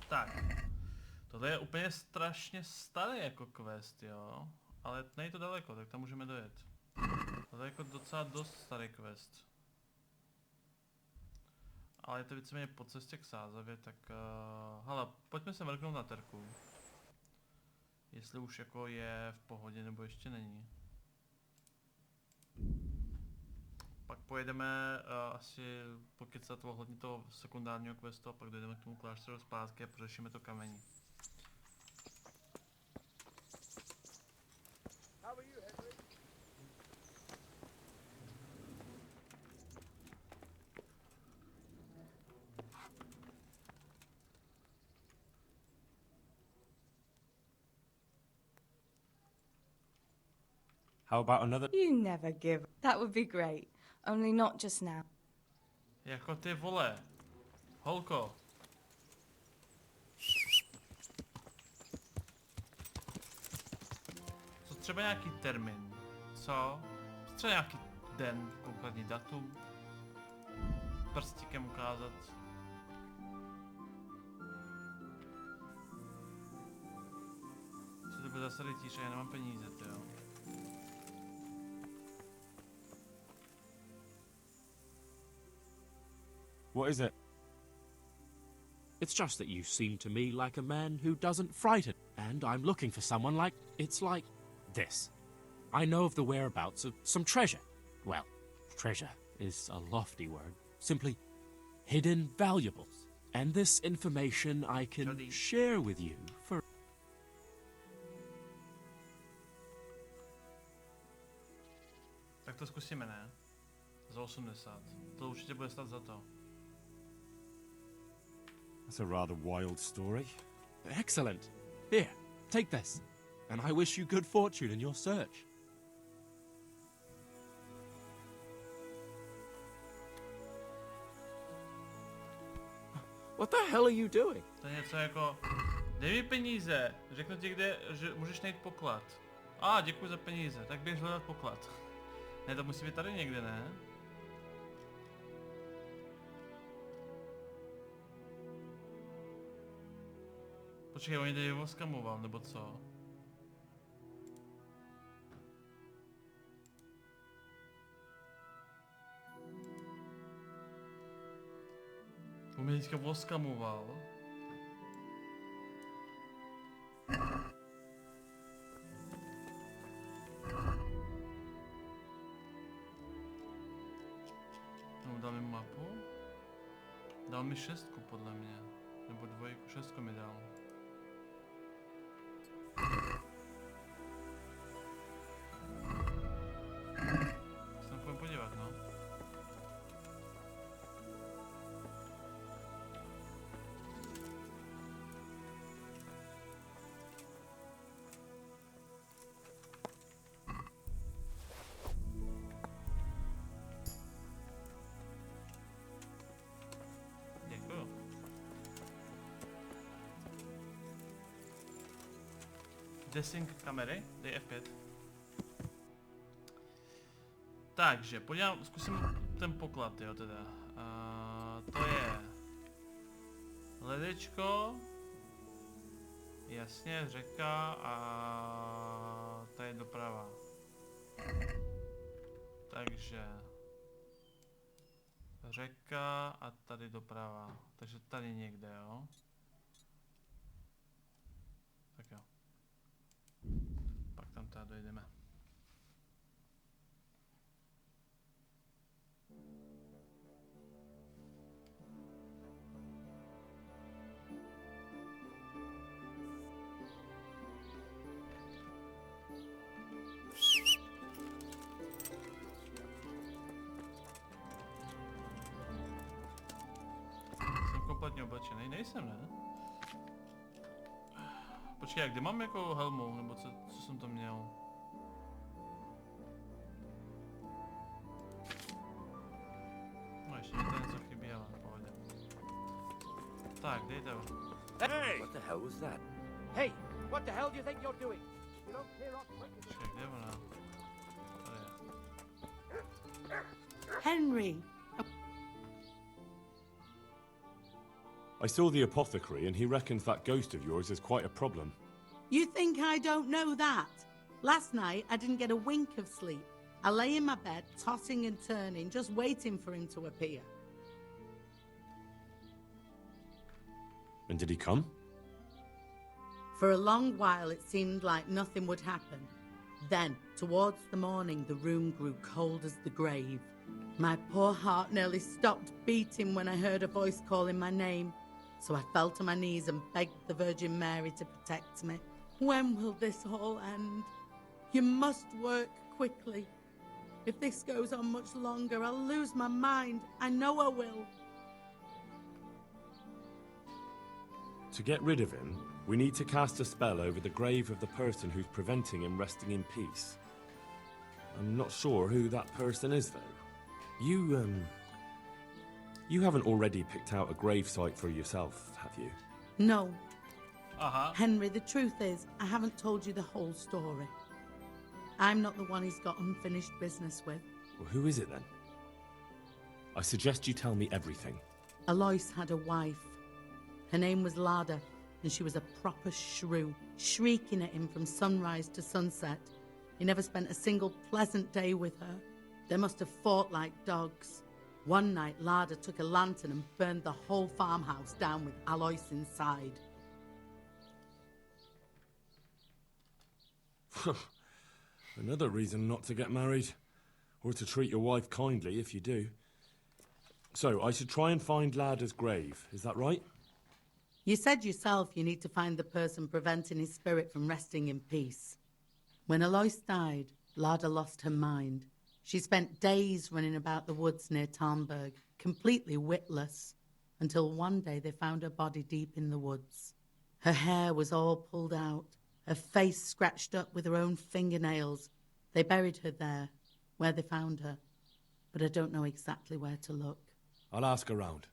Tak, tohle je úplně strašně starý jako quest, jo, ale není to daleko, tak tam můžeme dojet. Tohle je jako docela dost starý quest. Ale je to víceméně po cestě k Sázavě, tak hele, pojďme se mrknout na terku. Jestli už jako je v pohodě, nebo ještě není. Pak pojedeme asi pokecat ohledně toho sekundárního questu a pak dojdeme k tomu klášteru zpátky a pořešíme to kamení. How about another? You never give. That would be great. Only not just now. Jako ty vole. Holko. Co třeba nějaký termín? Co? Třeba nějaký den, konkrétní datum? Prstíkem ukázat. Co to bude zase rytíř, já nemám peníze, jo. What is it? It's just that you seem to me like a man who doesn't frighten, and I'm looking for someone like... It's like this. I know of the whereabouts of some treasure. Well, treasure is a lofty word. Simply hidden valuables. And this information I can share with you for... Tak to zkusíme, ne? Za 80. To určitě bude stát za to. That's a rather wild story. Excellent. Here, take this. And I wish you good fortune in your search. What the hell are you doing? To je něco jako... Dej mi peníze, řeknu ti, kde že můžeš najít poklad. Děkuji za peníze, tak běž hledat poklad. Ne, to musí být tady někde, ne? Počkej, oni tady voskamoval, nebo co? On mě teďka voskamoval. No, dal mi mapu? Dal mi 6 podle mě. Nebo 2, 6 mi dal. Se tam půjdem podívat, no. Desync kamery, dej F5. Takže, zkusím ten poklad, jo, teda. To je... Ledečko. Jasně, řeka a... ta je doprava. Takže... Řeka a tady doprava. Takže tady někde, jo. Tak jo. Pak tam tady dojdeme. Jsem kompletně oblečený, nejsem, ne? Počkej, jak kde mám jako helmu, nebo co jsem to měl? No ještě mi tady něco chybí, ale pohodě. Tak, dejte ho. Hey! What the hell was that? Hey, what the hell do you think you're doing? You don't clear up quick. Počkej, kde je ona? Tady je. Henry! I saw the apothecary and he reckons that ghost of yours is quite a problem. You think I don't know that? Last night I didn't get a wink of sleep. I lay in my bed, tossing and turning, just waiting for him to appear. And did he come? For a long while it seemed like nothing would happen. Then, towards the morning, the room grew cold as the grave. My poor heart nearly stopped beating when I heard a voice calling my name. So I fell to my knees and begged the Virgin Mary to protect me. When will this all end? You must work quickly. If this goes on much longer, I'll lose my mind. I know I will. To get rid of him, we need to cast a spell over the grave of the person who's preventing him resting in peace. I'm not sure who that person is, though. You haven't already picked out a gravesite for yourself, have you? No. Henry, the truth is, I haven't told you the whole story. I'm not the one he's got unfinished business with. Well, who is it then? I suggest you tell me everything. Alois had a wife. Her name was Lada, and she was a proper shrew, shrieking at him from sunrise to sunset. He never spent a single pleasant day with her. They must have fought like dogs. One night, Larder took a lantern and burned the whole farmhouse down with Alois inside. Another reason not to get married. Or to treat your wife kindly if you do. So, I should try and find Larder's grave, is that right? You said yourself you need to find the person preventing his spirit from resting in peace. When Alois died, Larder lost her mind. She spent days running about the woods near Tarnberg, completely witless, until one day they found her body deep in the woods. Her hair was all pulled out, her face scratched up with her own fingernails. They buried her there, where they found her, but I don't know exactly where to look. I'll ask around.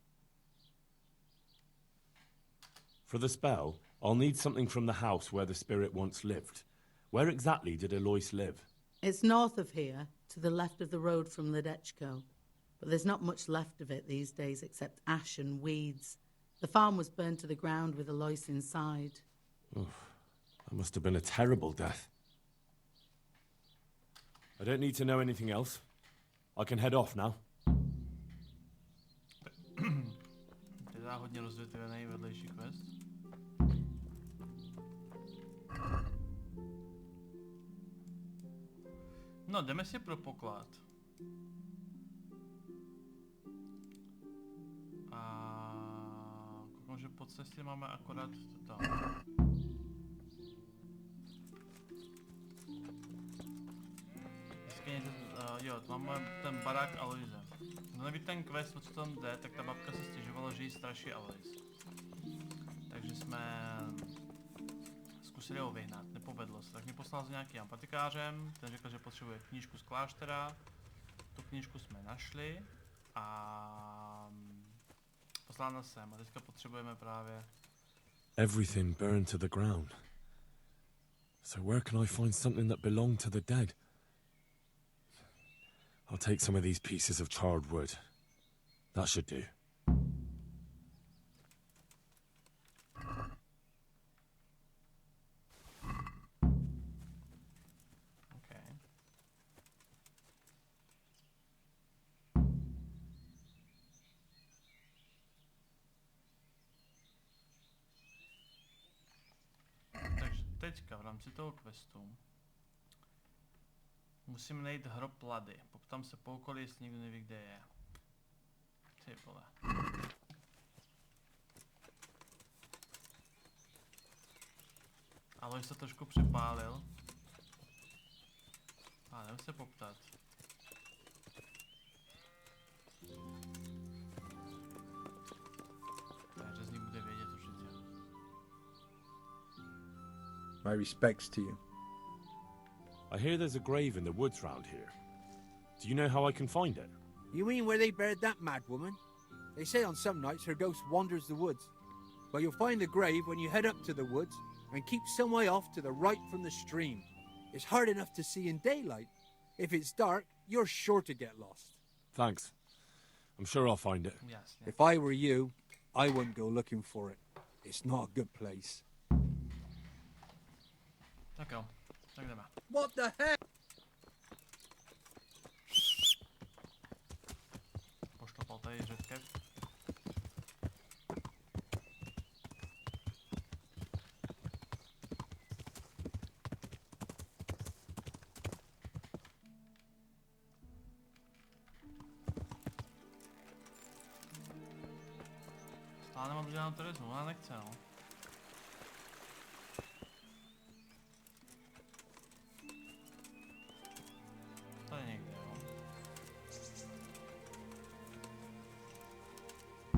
For the spell, I'll need something from the house where the spirit once lived. Where exactly did Alois live? It's north of here, to the left of the road from Ledechko. But there's not much left of it these days except ash and weeds. The farm was burned to the ground with Alois inside. Oof, that must have been a terrible death. I don't need to know anything else. I can head off now. Teda hodně rozvětvený vedlejší quest. No, jdeme si pro poklad. A koukám, že po cestě máme akorát toto. Jo, máme ten barák Aloise. No neví ten quest, o co tam jde, tak ta babka se stěžovala, že jí straší Alois. Takže jsme zkusili ho vyhnat, nepovedlo se. Tak mě poslal s nějakým patikářem, ten řekl, že potřebuje knížku z kláštera. Tu knížku jsme našli a poslal nás sem a teďka potřebujeme právě... Everything burned to the ground. So where can I find something that belonged to the dead? I'll take some of these pieces of charred wood. That should do. Okay. Takže teďka v rámci toho questu musím najít hrob Lady. Poptám se po okolí, jestli někdo neví, kde je. Ty vole. Alois se trošku přepálil. A jdem se poptat. Řezník bude vědět určitě. My respects to you. I hear there's a grave in the woods round here. Do you know how I can find it? You mean where they buried that mad woman? They say on some nights her ghost wanders the woods. But you'll find the grave when you head up to the woods and keep some way off to the right from the stream. It's hard enough to see in daylight. If it's dark, you're sure to get lost. Thanks. I'm sure I'll find it. Yes. If I were you, I wouldn't go looking for it. It's not a good place. Tak jo, tak jdeme. What the heck? Poštopal tady řetkev. Stále nemám žádnou Terezu, ona nechce, no. Tady někde, jo.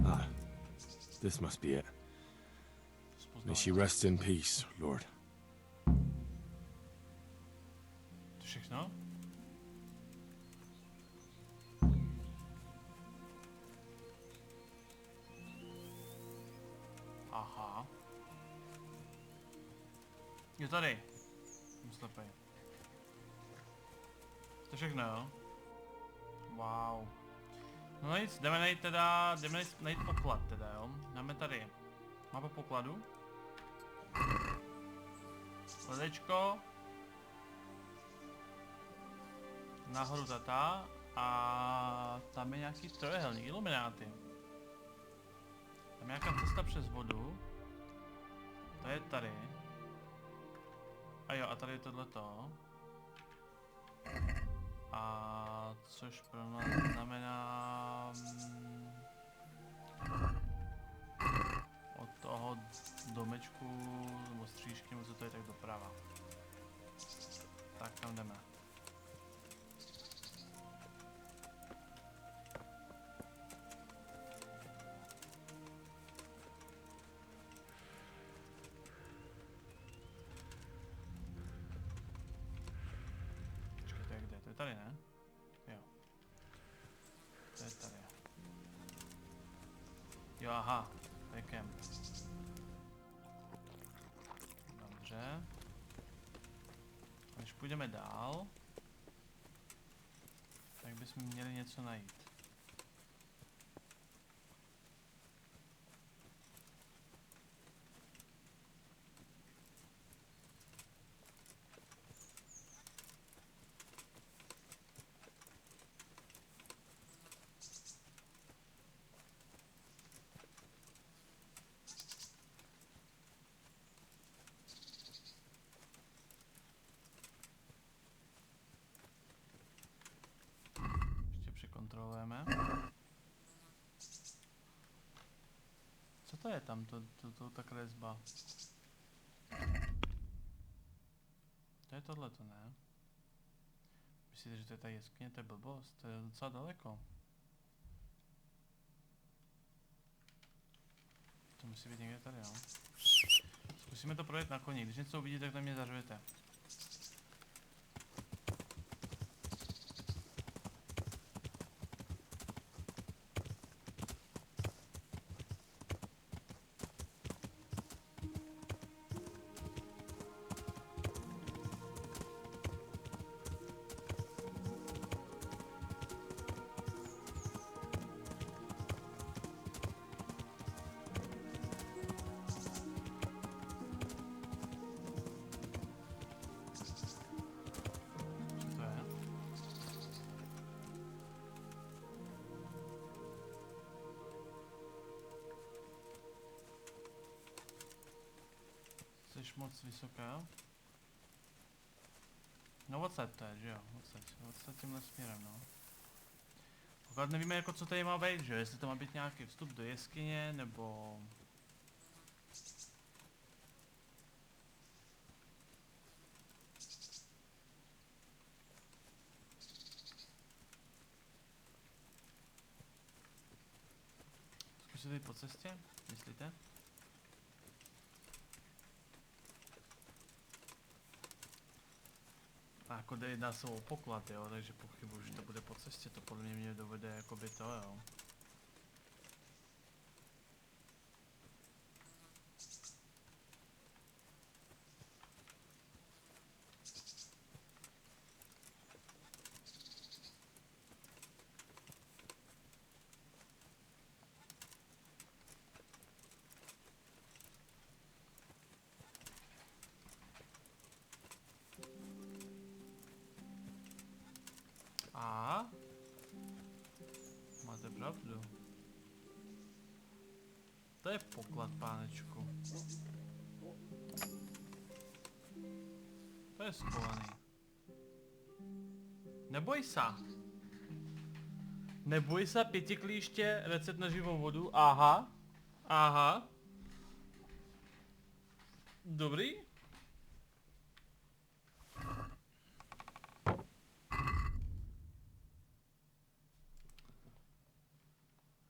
Ah, this must be it. May she rest in peace, Lord. To všechno? Aha. Je tady. Jsem slepej. To všechno, jo? Wow. No nic, jdeme najít poklad teda, jo? Máme tady mapa pokladu. Ledečko. Nahoru tata. A tam máme nějaký trojuhelník, ilumináty. Tam je nějaká cesta přes vodu. To je tady. A jo, a tady je tohleto. A což pro nás znamená... od toho domečku, nebo střížky, nebo co to je, tak doprava. Tak tam jdeme. Počkej, to je kde? To je tady, ne? Jo. To je tady. Jo, aha. To je kemp. Dobře. A když půjdeme dál, tak bychom měli něco najít. Kontrolujeme. Co to je tam, ta kresba? To je tohleto, ne? Myslíte, že to je ta jeskyně? To je blbost, to je docela daleko. To musí být někde tady, jo? Zkusíme to projet na koni, když něco uvidíte, tak na mě zařvěte. Jsi moc vysoká. No odsaď to je, že jo? Odsaď tímhle směrem, no. Pokud nevíme jako co tady má být, že jo? Jestli to má být nějaký vstup do jeskyně, nebo... Zkusíte jít po cestě? Myslíte? A jako jedná se o poklad, jo, takže pochybuji, že to bude po cestě, to podle mě dovede jakoby to, jo. A máte pravdu. To je poklad, pánečku. To je schovaný. Neboj sa. Neboj sa, 5 klíště, recept na živou vodu. Aha. Aha. Dobrý.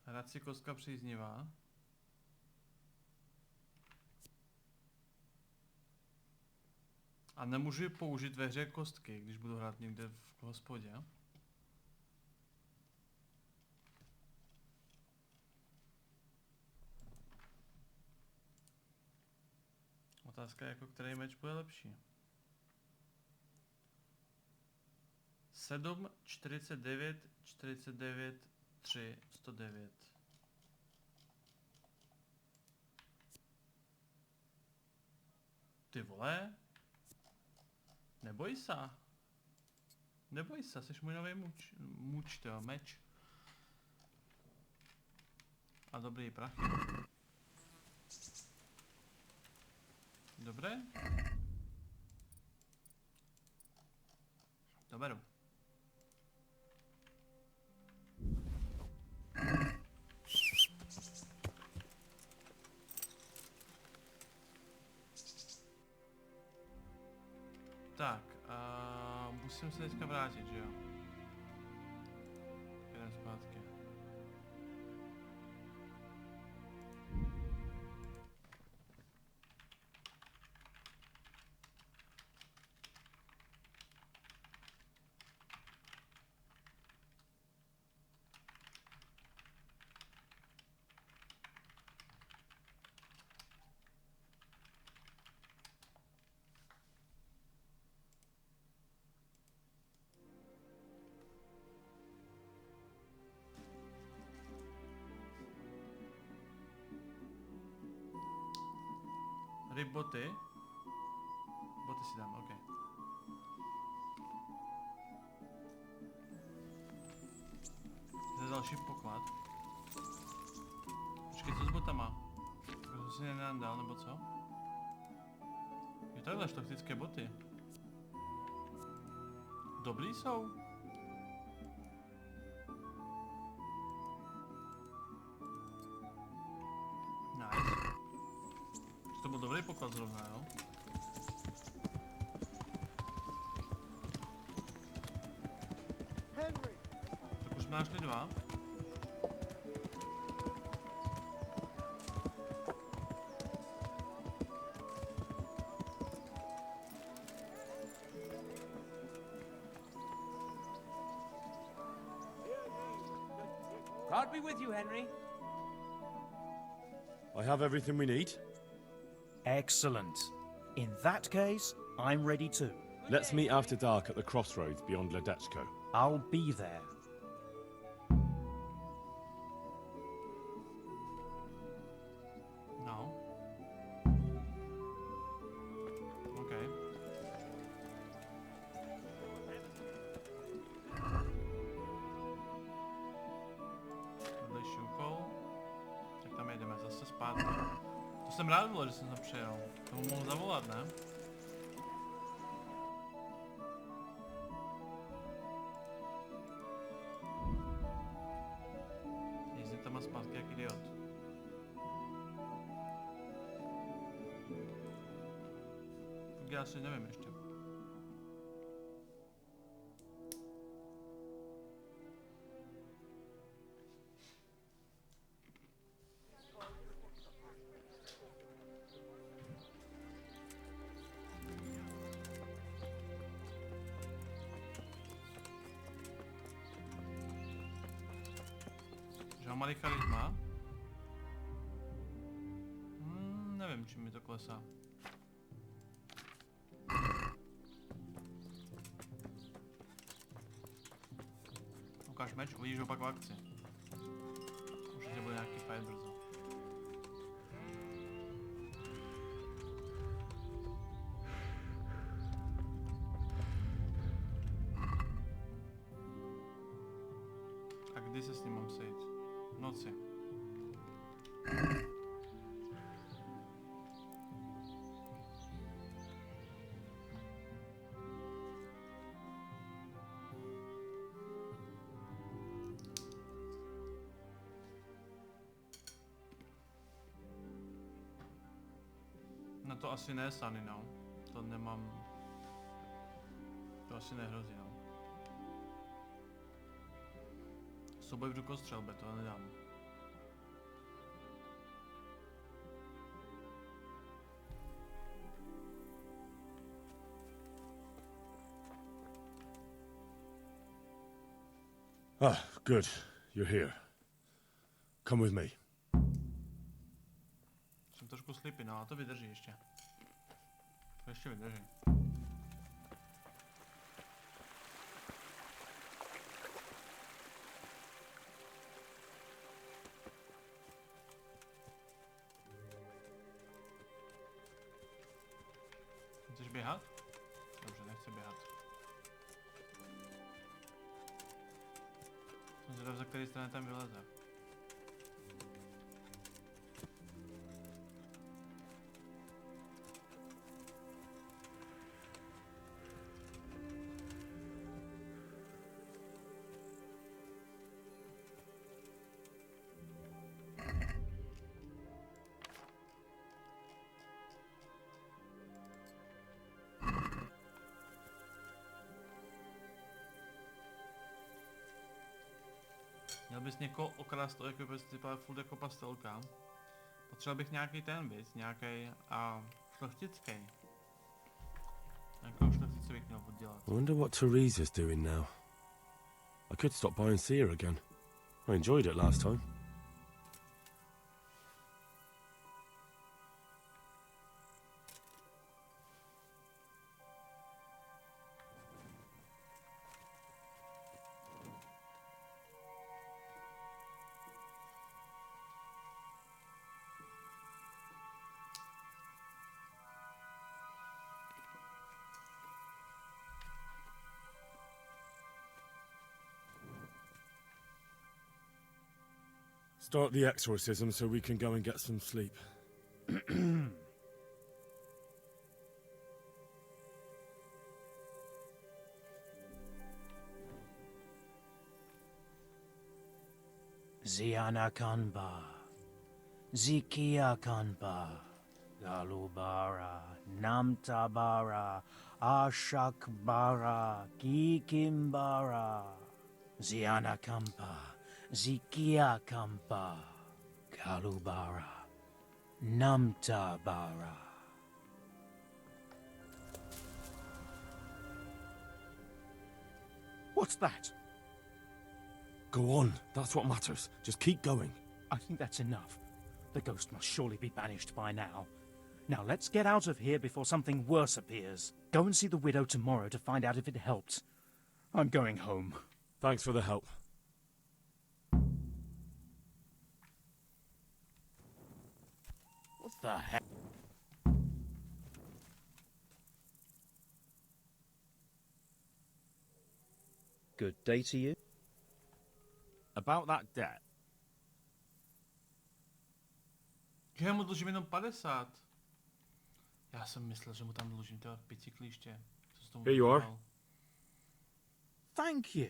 Hrací kostka příznivá. A nemůžu ji použít ve hře kostky, když budu hrát někde v hospodě. Otázka je, jako který meč bude lepší. 7, 49, 49, 3, 109. Ty vole? Neboj sa. Neboj sa, jsi můj nový meč. A dobrý prachy. Dobré? To beru. Tak, musím se teďka vrátit, že jo? Jdem zpátky. Boty. Boty si dám, ok. To je další poklad. Počkej, co s botama? To si nenadal, nebo co? Je takhle šlachtické boty. Dobrý jsou. Nice. To byl dobrý poklad zrovna, jo? Tak už jsme našli 2. God be with you, Henry. I have everything we need. Excellent. In that case, I'm ready too. Let's meet after dark at the crossroads beyond Ledechko. I'll be there. No. Okay. Vedlejší úkol. Tak tam jedeme zase zpátky. To jsem rád bylo, že jsem tam přijel. Tomu mohu zavolat, ne? Jezdím tam a zpátky jak idiot. Tak já si nevím ještě. Že mám malý charisma? Nevím, čím mi to klesá. Ukáž meč, uvidíš ho pak v akci. Určitě bude nějaký fight brzo. A kdy se s ním mám sejít? V noci. No to asi ne, Sunny, no. To nemám... To asi nehrozí, no. Souboj v rukostřelbě, to nedám. Ah, good. You're here. Come with me. Jsem trošku sleepy, no, a to vydrží ještě. To ještě vydrží. Chceš běhat? Dobře, nechci běhat. Jsem zvědav, za který strany tam vyleze. Měl bys někoho okrást o ekvipaci, vypadá furt jako pastelka. Potřeboval bych nějaký ten věc, nějaký šlechtický. Nějakou šlechtici bych měl oddělat. I wonder what Teresa's doing now. I could stop by and see her again. I enjoyed it last time. Start the exorcism so we can go and get some sleep. Ziana Kanba, Zikia Kanba, Galubara, Namtabara, Ashakbara, Kikimbara, Ziana Kampa, Zikia Kampa, Galubara, Namtabara. What's that? Go on, that's what matters. Just keep going. I think that's enough. The ghost must surely be banished by now. Now let's get out of here before something worse appears. Go and see the widow tomorrow to find out if it helped. I'm going home. Thanks for the help. What the heck? Good day to you. About that debt. Já mu dlužím jenom 50. Já jsem myslel, že mu tam dlužím teda bicykliště. Co s tomu Here you are. dělal? Thank you.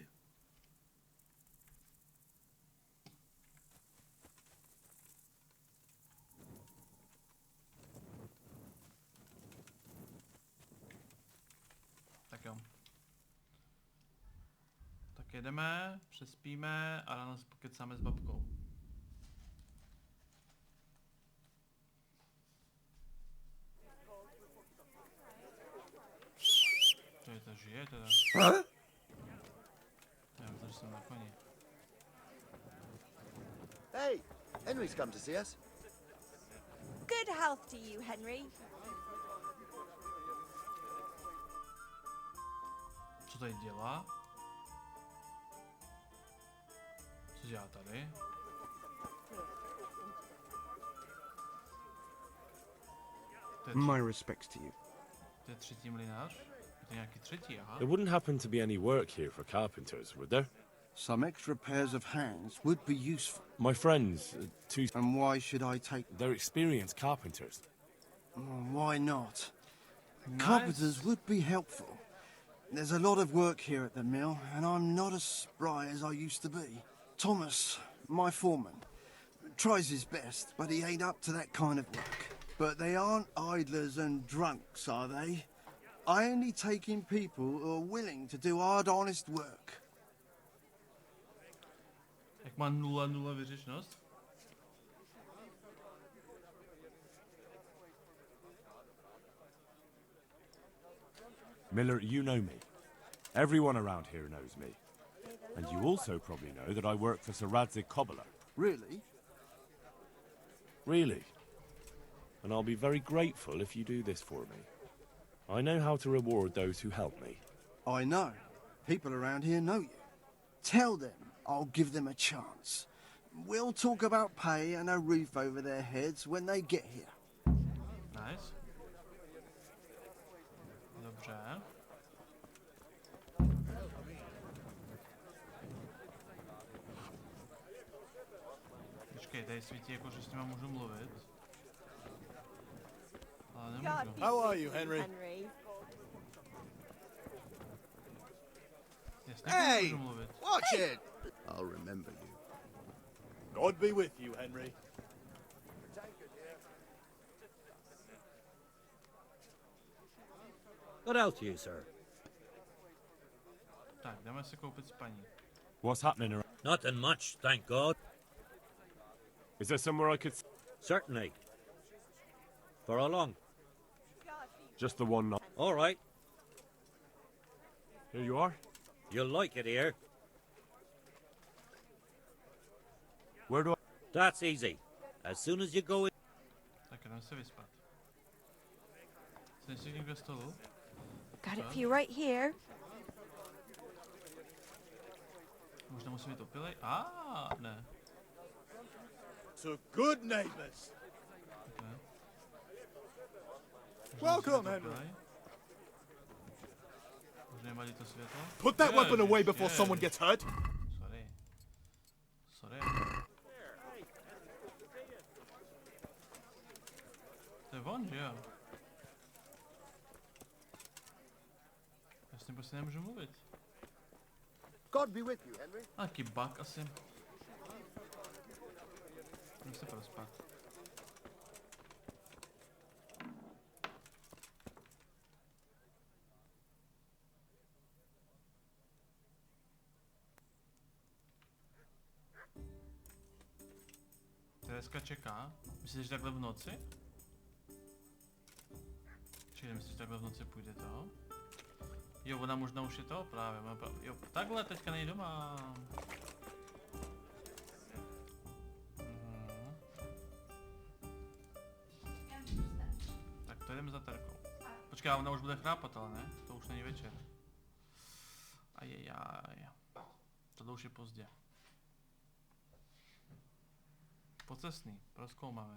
Tak jo. Tak jedeme, přespíme a ráno se pokecáme s babkou. To je to žije teda. Já myslím, že jsem na koni. Hey, Henry's come to see us. Good health to you, Henry. Co tady dělá? Co dělá tady? My respects to you. To je třetí mlynář? To je nějaký třetí, aha. There wouldn't happen to be any work here for carpenters, would there? Some extra pairs of hands would be useful. My friends, two... And why should I take... They're experienced carpenters. Why not? Nice. Carpenters would be helpful. There's a lot of work here at the mill, and I'm not as spry as I used to be. Thomas, my foreman, tries his best, but he ain't up to that kind of work. But they aren't idlers and drunks, are they? I only take in people who are willing to do hard, honest work. Jak má 0-0 vyřešenost? Miller, you know me. Everyone around here knows me. And you also probably know that I work for Sir Radzig Cobbler. Really? Really? And I'll be very grateful if you do this for me. I know how to reward those who help me. I know. People around here know you. Tell them I'll give them a chance. We'll talk about pay and a roof over their heads when they get here. Nice. Dobře. Počkej, tady svítí jako, že s nima můžu mluvit. Ale nemůžu. How are you, Henry? Jasně, Hey, můžu mluvit. watch it! I'll remember you. God be with you, Henry. What else, you, sir? Tak, jdeme si koupit spaní. What's happening around? Nothing much, thank God. Is there somewhere I could... Certainly. For how long? Just the one night. All right. Here you are. You'll like it here. Where do I... That's easy. As soon as you go in... Tak jdeme se vyspat. Jsi si někde stolu? Got it for you right here. Možná musím jít opilej? Ne. So good neighbors. Okay. Welcome, Henry. Možná malí to světlo? Put that weapon away before someone gets hurt. Sorry. To je on, že jo? Já s ním prostě nemůžu mluvit. God be with you, Henry. Jaký bug asi. Můžu se prospat. Tereska čeká. Myslíš, že takhle v noci? Čili myslíš, že takhle v noci půjde to? Jo, ona možná už je to právě. Jo, takhle teďka nejde doma. Tak to jdeme za Terkou. Počkej, ona už bude chrápat, ale ne? To už není večer. Ajajaj. Tohle už je pozdě. Pocestný, prozkoumáme.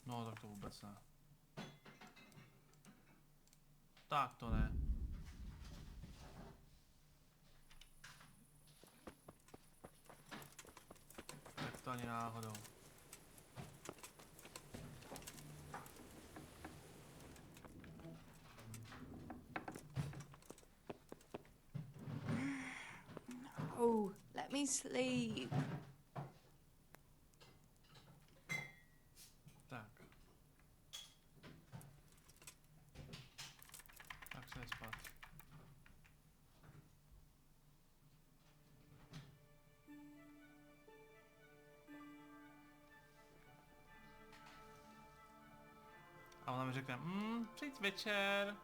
No, tak to vůbec ne. Tak to ne. Tak to ani náhodou. Oh, let me sleep. Tak. Tak se spát. A ona mi řekne, přijď večer.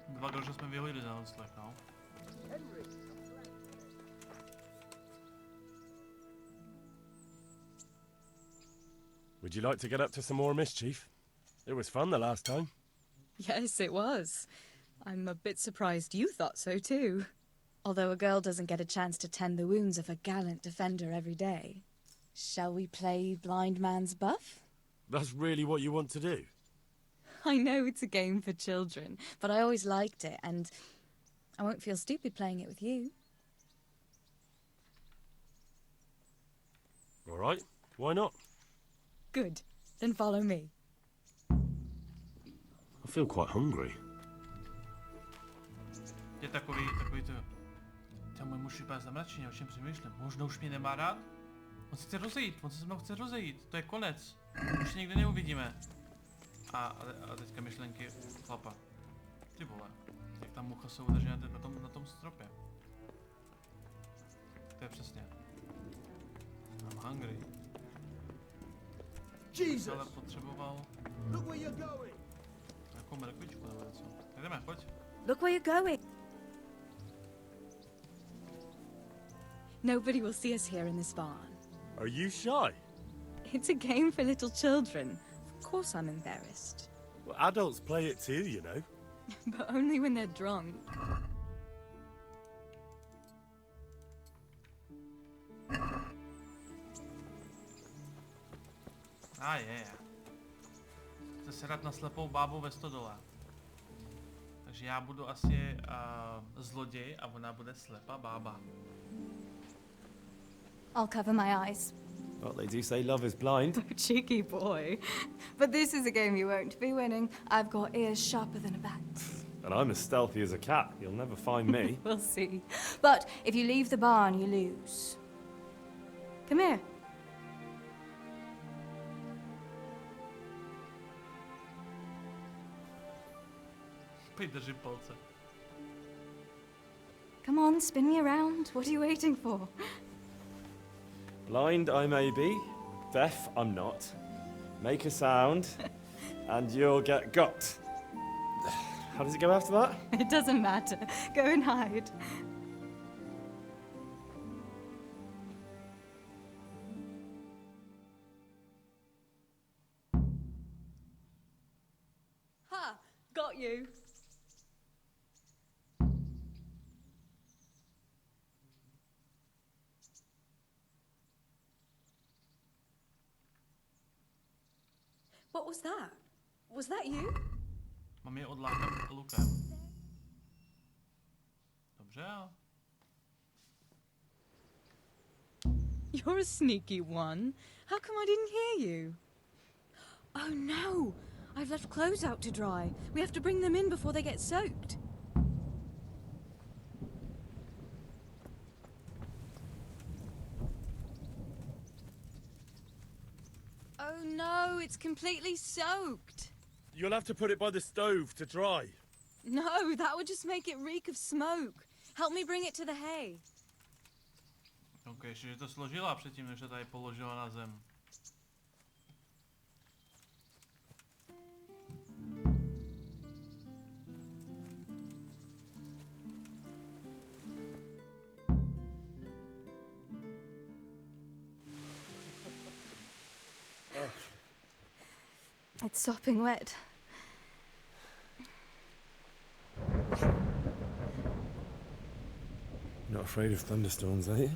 Dva groše jsme vyhodili za odslech, no. Would you like to get up to some more mischief? It was fun the last time. Yes, it was. I'm a bit surprised you thought so too. Although a girl doesn't get a chance to tend the wounds of a gallant defender every day. Shall we play blind man's buff? That's really what you want to do? I know it's a game for children. But I always liked it, and I won't feel stupid playing it with you. All right, why not? Good. Then follow me. I feel quite hungry. Je takový to... Ten můj muž vypadá zamračeně, o čem přemýšlím. Možná už mě nemá rád? On se chce rozejít, on se mnou chce rozejít. To je konec. Už nikdy neuvidíme. A teďka myšlenky chlapa. Ty vole, jak tam mucha se udrží na tom stropě. To je přesně. I'm hungry. Jesus! Ale potřeboval... Look where you're going! Nějakou mrkvičku nebo něco. Jdeme, pojď. Look where you're going. Nobody will see us here in this barn. Are you shy? It's a game for little children. Of course I'm embarrassed. Well, adults play it too, you know. But only when they're drunk. Chce se hrát na slepou bábu ve stodole. Takže já budu asi zloděj a ona bude slepá bába. I'll cover my eyes. Well, they do say love is blind. Cheeky boy. But this is a game you won't be winning. I've got ears sharper than a bat. And I'm as stealthy as a cat. You'll never find me. We'll see. But if you leave the barn, you lose. Come here. Drží palce. Come on, spin me around. What are you waiting for? Blind I may be, deaf I'm not. Make a sound, and you'll get got. How does it go after that? It doesn't matter. Go and hide. Ha! Got you. What was that? Was that you? Mám je odlákat lukem. Dobře, jo. You're a sneaky one. How come I didn't hear you? Oh no! I've left clothes out to dry. We have to bring them in before they get soaked. Oh no, it's completely soaked. You'll have to put it by the stove to dry. No, that would just make it reek of smoke. Help me bring it to the hay. Ok, že to složila předtím, než to tady položila na zem. It's sopping wet. Not afraid of thunderstorms, are you?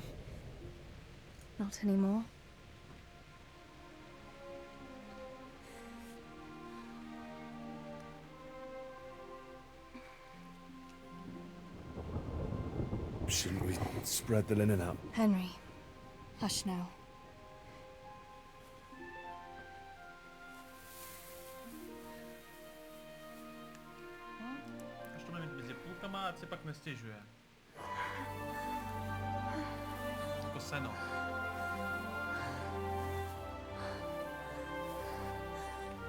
Not anymore. Shouldn't we spread the linen out? Henry, hush now. Až to bude mít mezi půlkama, ať se pak nestěžuje. Jako seno.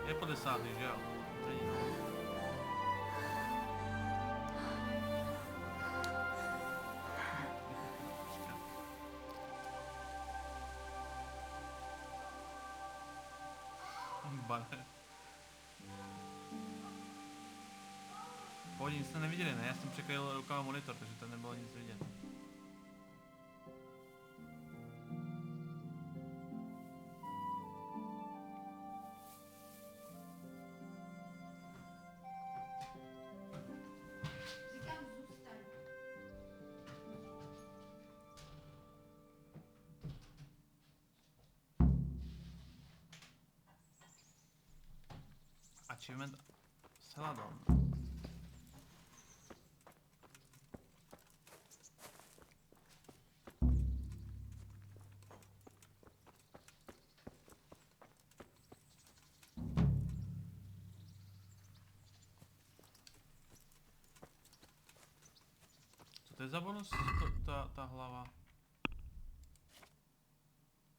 Je po 10, že jo? To je jiné. Bane. Pohodě, nic jste neviděli, ne? Já jsem překryl rukama monitor, takže tam nebylo nic vidět. Achievement Saladon. Co to je za bonus, ta hlava?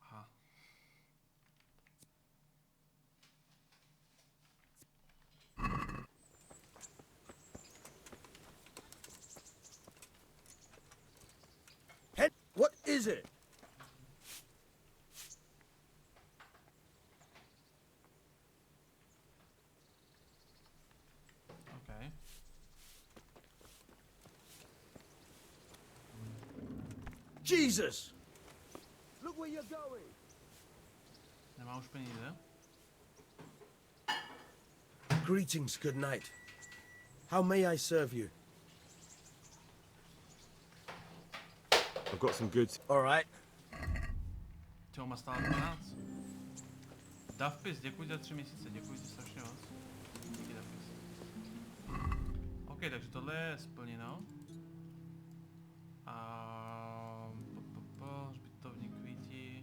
Aha. What is it? Okay. Jesus! Look where you're going. Nemá už peníze? Greetings, good night. How may I serve you? I've got some goods. All right. Čeho má stát 12? Davpis, děkuji za 3 měsíce, děkuji ti strašně moc. Díky Davpis. Ok, takže tohle je splněno. A hřbitovní kvítí.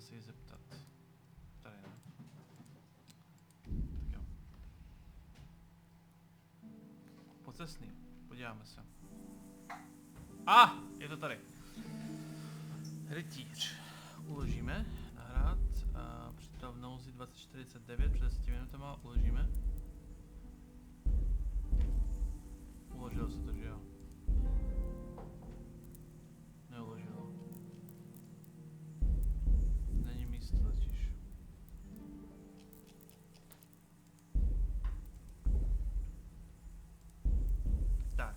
se jí zeptat. Tady ne. Tak jo. Pocestný. Podíváme se. Je to tady. Rytíř. Uložíme. Nahrát. Přítel v nouzi 2049 před 10 minutama. Uložíme. Uložilo se to, že jo? Neuložilo. Není místo totiž. Tak.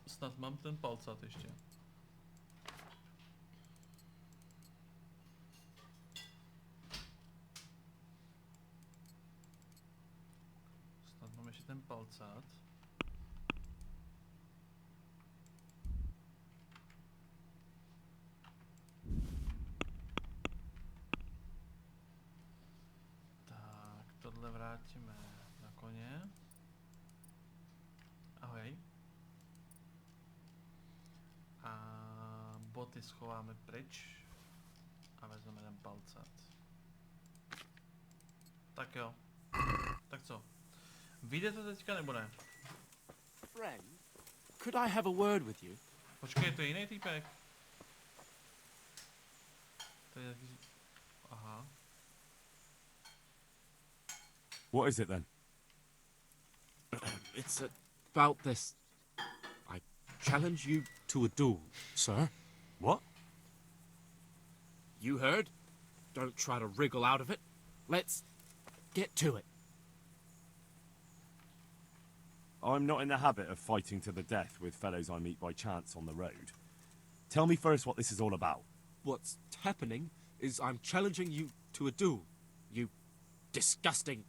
Snad mám ten palcát ještě. Snad mám ještě ten palcát. Tak, tohle vrátíme na koně. Ahoj. A boty schováme pryč a vezmeme ten palcát. Tak jo. Tak co? Vyjde to teďka nebo ne? Friend, could I have a word with you? Počkej, to je jiný týpek. To je taky... Aha. What is it then? It's about this. I challenge you to a duel, sir. What? You heard? Don't try to wriggle out of it. Let's get to it. I'm not in the habit of fighting to the death with fellows I meet by chance on the road. Tell me first what this is all about. What's happening is I'm challenging you to a duel. You disgusting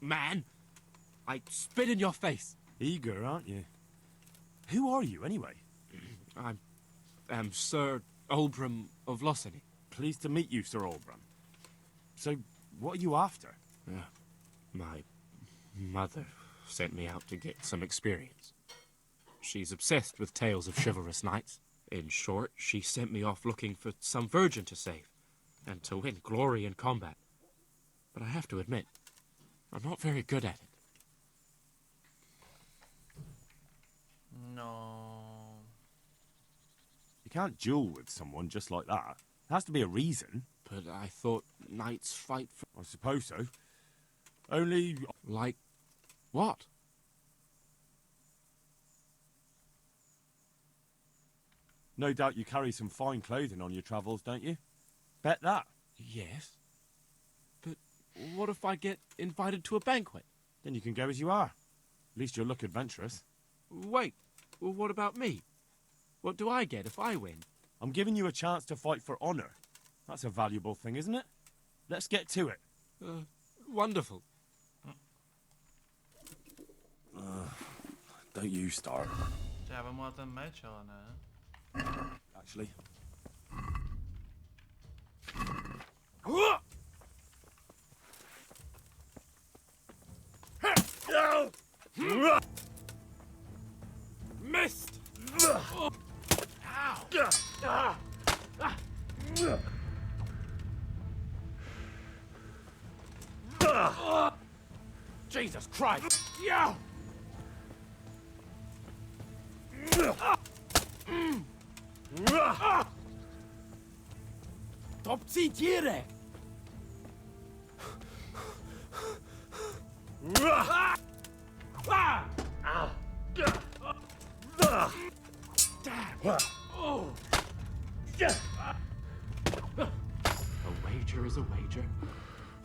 man. I spit in your face. Eager, aren't you? Who are you, anyway? I am Sir Oldbram of Lossany. Pleased to meet you, Sir Oldbram. So, what are you after? My mother sent me out to get some experience. She's obsessed with tales of chivalrous knights. In short, she sent me off looking for some virgin to save, and to win glory in combat. But I have to admit, I'm not very good at it. No. You can't duel with someone just like that. There has to be a reason. But I thought knights fight for... I suppose so. Only... Like what? No doubt you carry some fine clothing on your travels, don't you? Bet that. Yes. But what if I get invited to a banquet? Then you can go as you are. At least you'll look adventurous. Wait, well, what about me? What do I get if I win? I'm giving you a chance to fight for honor. That's a valuable thing, isn't it? Let's get to it. Wonderful. Don't you start. Já vemu na ten meč, ale ne. Actually. Missed! Jesus Christ! Yeah! Topci tiere! A wager is a wager.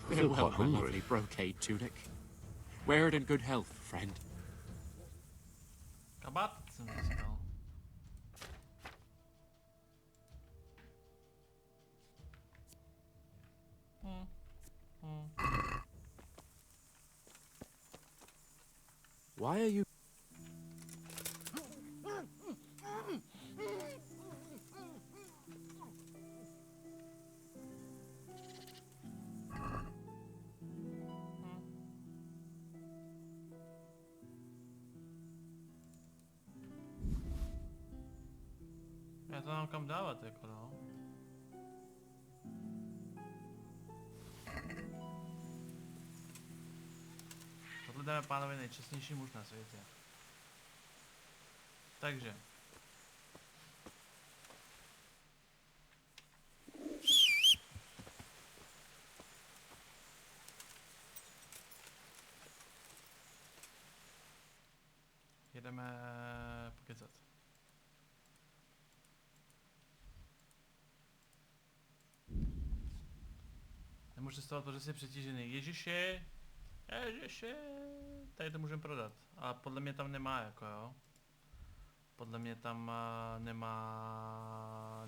Farewell, my lovely brocade tunic. Wear it in good health, friend. Kabát jsem získal. Why are you... to mám kam dávat, jako no. Tohle dáme, pánové, nejčastnější muž na světě. Takže. Jedeme pokecat. Nemůžu stát, protože jsi přetížený. Ježiši! Ježiši! Tady to můžeme prodat. A podle mě tam nemá, jako jo. Podle mě tam nemá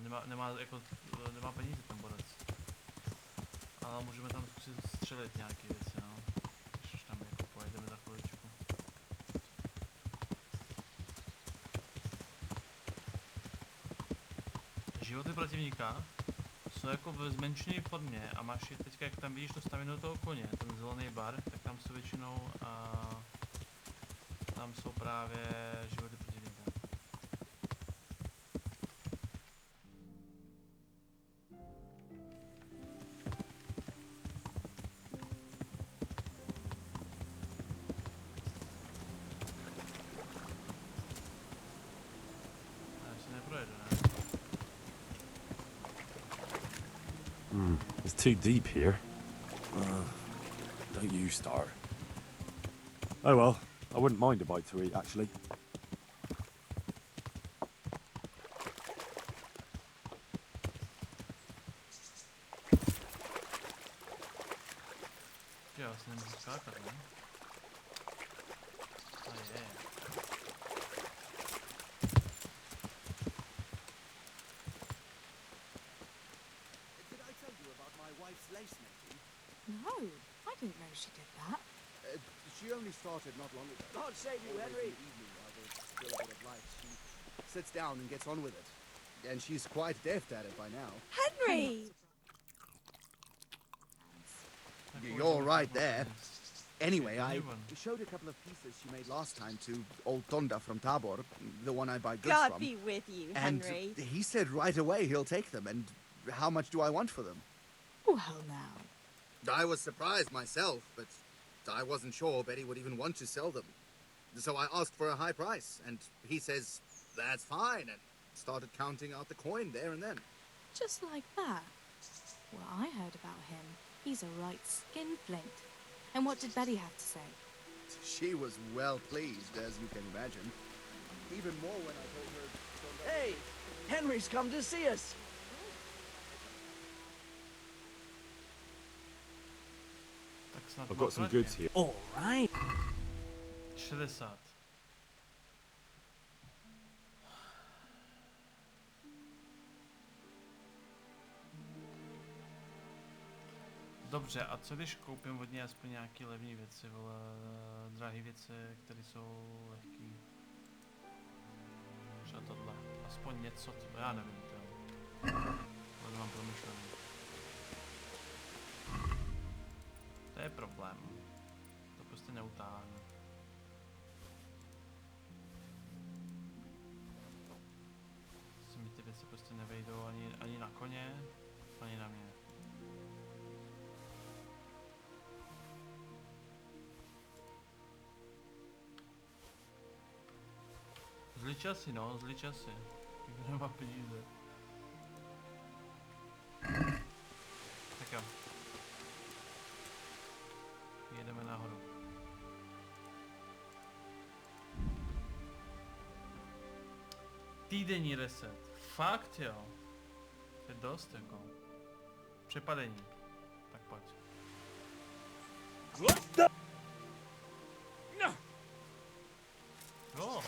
peníze ten borec. Ale můžeme tam zkusit střelit nějaké věci, no. Když tam jako pojedeme za chviličku. Životy protivníka jsou jako v zmenšené formě a máš je teďka, jak tam vidíš tu staminu toho koně, ten zelený bar, tak tam jsou většinou tam jsou právě životy protivníka. It's too deep here. Don't you start. Oh well, I wouldn't mind a bite to eat, actually. Já asi nemůžu skákat, ne? A je. No, I didn't know she did that. She only started not long ago. God save you, Always Henry. in the evening while there's still a bit of light. She sits down and gets on with it. And she's quite deft at it by now. Henry! You're right there. Anyway, I showed a couple of pieces she made last time to old Tonda from Tabor, the one I buy goods God from. be with you, And Henry. he said right away he'll take them. And how much do I want for them? Well, now. I was surprised myself, but I wasn't sure Betty would even want to sell them. So I asked for a high price, and he says, that's fine, and started counting out the coin there and then. Just like that? Well, I heard about him. He's a right skinflint. And what did Betty have to say? She was well pleased, as you can imagine. Even more when I told her... Hey, Henry's come to see us. I've got some goods here. All right. 60. Dobře, a co když koupím od něj aspoň nějaký levné věci, vole, drahé věci, které jsou lehký? Třeba tohle, aspoň něco, třeba, já nevím, to mám promyšlený. To je problém, to prostě neutáhnu. Se mi ty věci prostě nevejdou ani na koně, ani na mě. Zlý časy, no, zlý časy. Nikdo nemá peníze. Tak jo. Jedeme nahoru. Týdenní reset. Fakt jo. To je dost jako. Přepadení. Tak pojď. What the? No. Oh.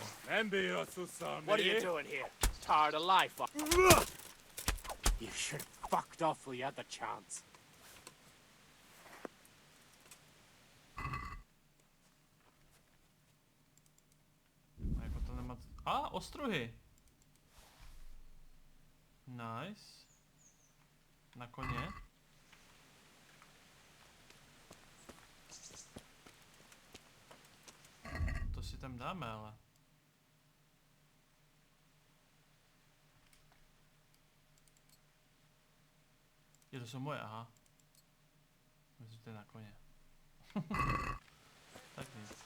What are you doing here? Tired of life? You should have fucked off when you had the chance. Jako to nemá... ostruhy! Nice. Na koně. To si tam dáme, ale. že jsou moje, aha. Myslím, že to je na koně. Tak nic.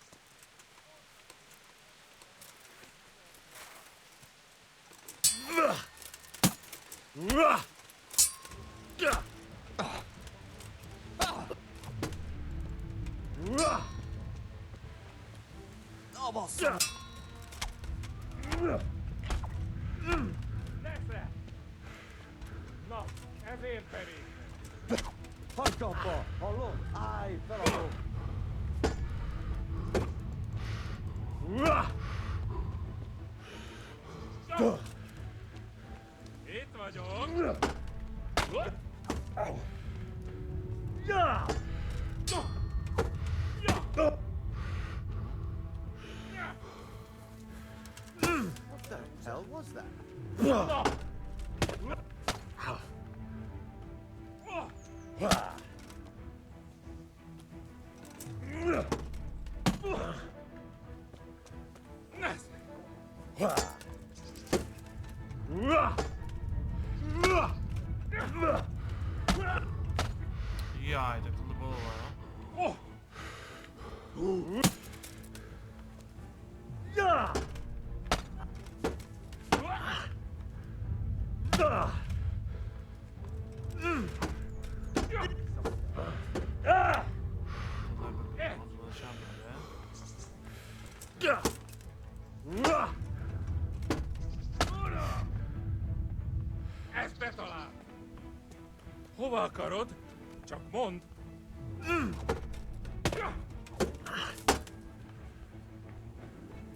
No, ezért pedig. Hagyd abba! Hallod? Állj, feladom! Itt vagyok! What the hell was that? Jaj, tak to bylo, jo? Ezt betalál! Hova akarod? Csak mondd!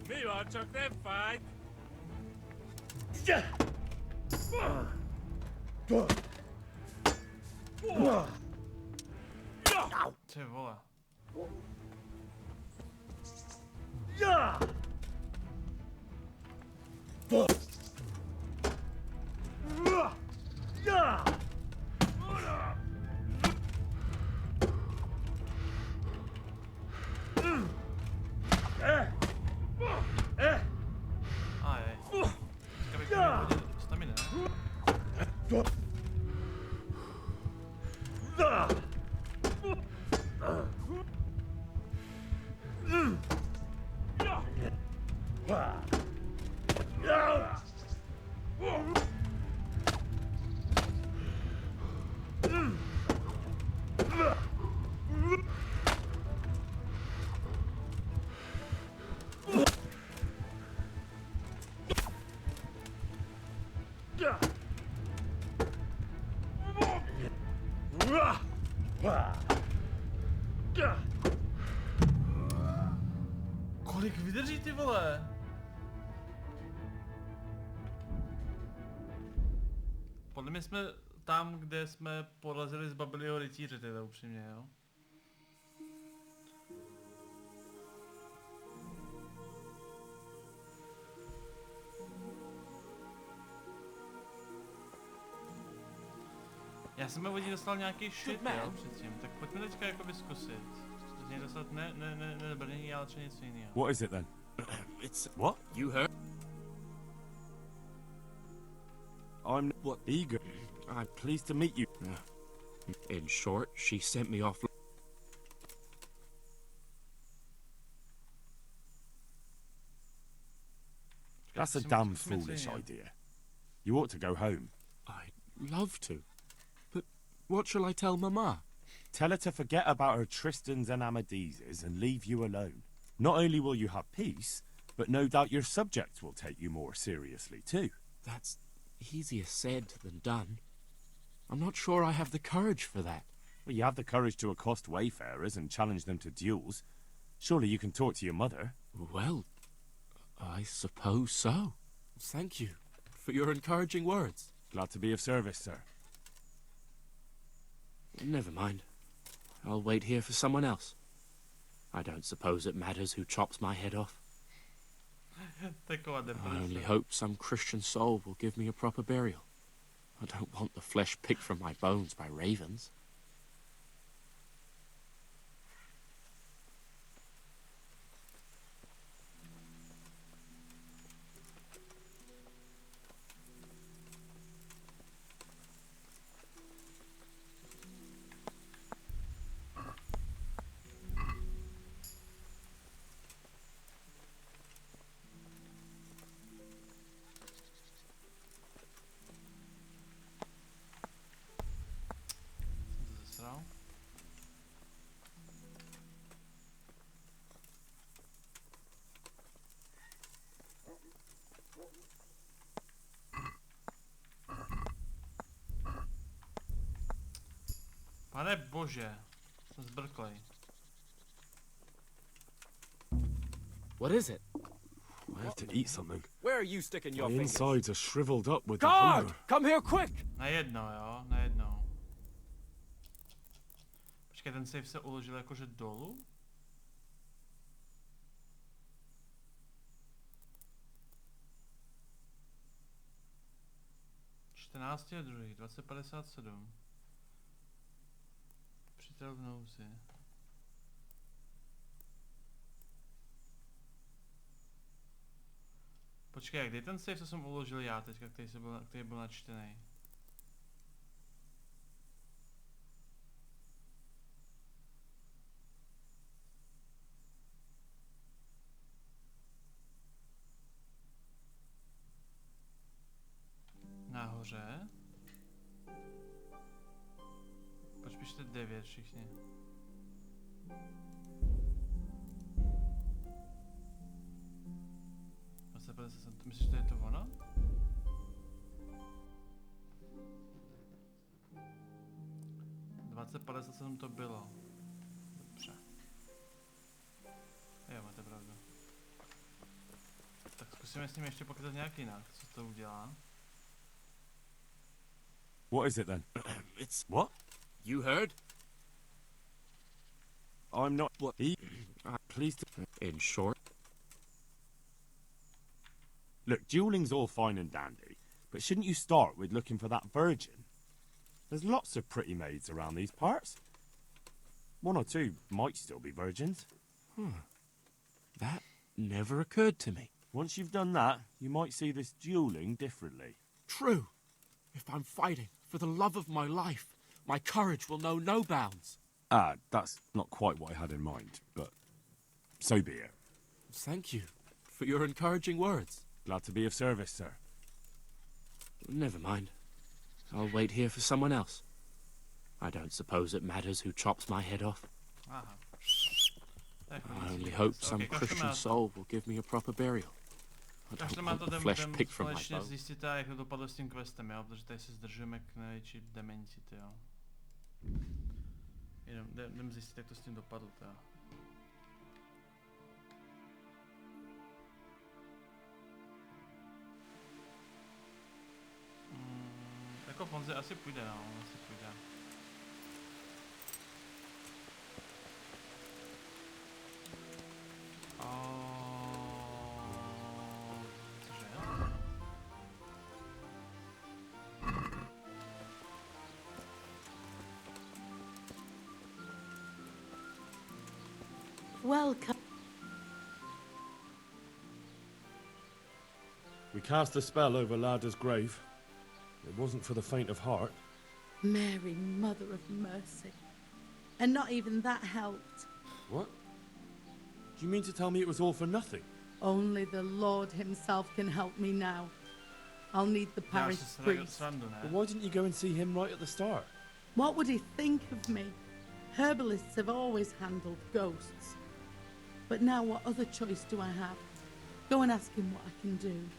Mi van, csak nem fájt? Ty vole. Aj. Ska vi kunna hodit stamina? Kolik vydrží, ty vole? Podle mě jsme tam, kde jsme polezili z Babiliho rytíře, teda upřímně, jo? Já jsem od ní dostal nějaký shit, jo, předtím, tak pojďme teďka jakoby zkusit. Z něj dostat ne brnění, ale třeba něco jiného. What is it then? It's what? You heard? I'm what eager. I'm pleased to meet you. In short, she sent me off. That's a damn foolish idea. You ought to go home. I'd love to. But what shall I tell Mama? Tell her to forget about her Tristans and Amadises and leave you alone. Not only will you have peace, but no doubt your subjects will take you more seriously too. That's easier said than done. I'm not sure I have the courage for that. Well, you have the courage to accost wayfarers and challenge them to duels. Surely you can talk to your mother. Well, I suppose so. Thank you for your encouraging words. Glad to be of service, sir. Never mind. I'll wait here for someone else. I don't suppose it matters who chops my head off. I only hope some Christian soul will give me a proper burial. I don't want the flesh picked from my bones by ravens. Bože, jsem zbrklej. What is it? I have to eat something. Where are you sticking your My fingers? insides are shriveled up with the Guard! hunger. Come here quick! Najednou, jo, najednou. Počkej, ten safe se uložil jakože dolů? Je druhý, 2057. Přítel v nouzi. Počkej, jak dej ten save, co jsem uložil já teďka, který byl načtený. Nahoře. Proč pište 9 všichni? Myslíš, že to je to ono? $20.57 to bylo. Dobře. Jo, máte pravdu. Tak zkusíme s ním ještě pokázat nějak jinak, co to udělá. What is it then? It's what? You heard? I'm not. What? I'm pleased to. In short. Look, dueling's all fine and dandy, but shouldn't you start with looking for that virgin? There's lots of pretty maids around these parts. One or two might still be virgins. That never occurred to me. Once you've done that, you might see this dueling differently. True. If I'm fighting for the love of my life, my courage will know no bounds. Ah, that's not quite what I had in mind, but so be it. Thank you for your encouraging words. Glad to be of service, sir. Never mind. I'll wait here for someone else. I don't suppose it matters who chops my head off. Aha. I only hope some Christian soul will give me a proper burial. I don't want the flesh picked from my bone. Zjistíte, jak to dopadlo s tím questem, jo? Protože tady se zdržujeme k největší dementi, jo. Jenom jdem zjistit, jak to s tím dopadlo, jo. Jako Fonze asi půjde, no, asi půjde. Cože? Welcome. We cast a spell over Lada's grave. It wasn't for the faint of heart. Mary, Mother of Mercy. And not even that helped. What? Do you mean to tell me it was all for nothing? Only the Lord himself can help me now. I'll need the parish priest. But why didn't you go and see him right at the start? What would he think of me? Herbalists have always handled ghosts. But now what other choice do I have? Go and ask him what I can do.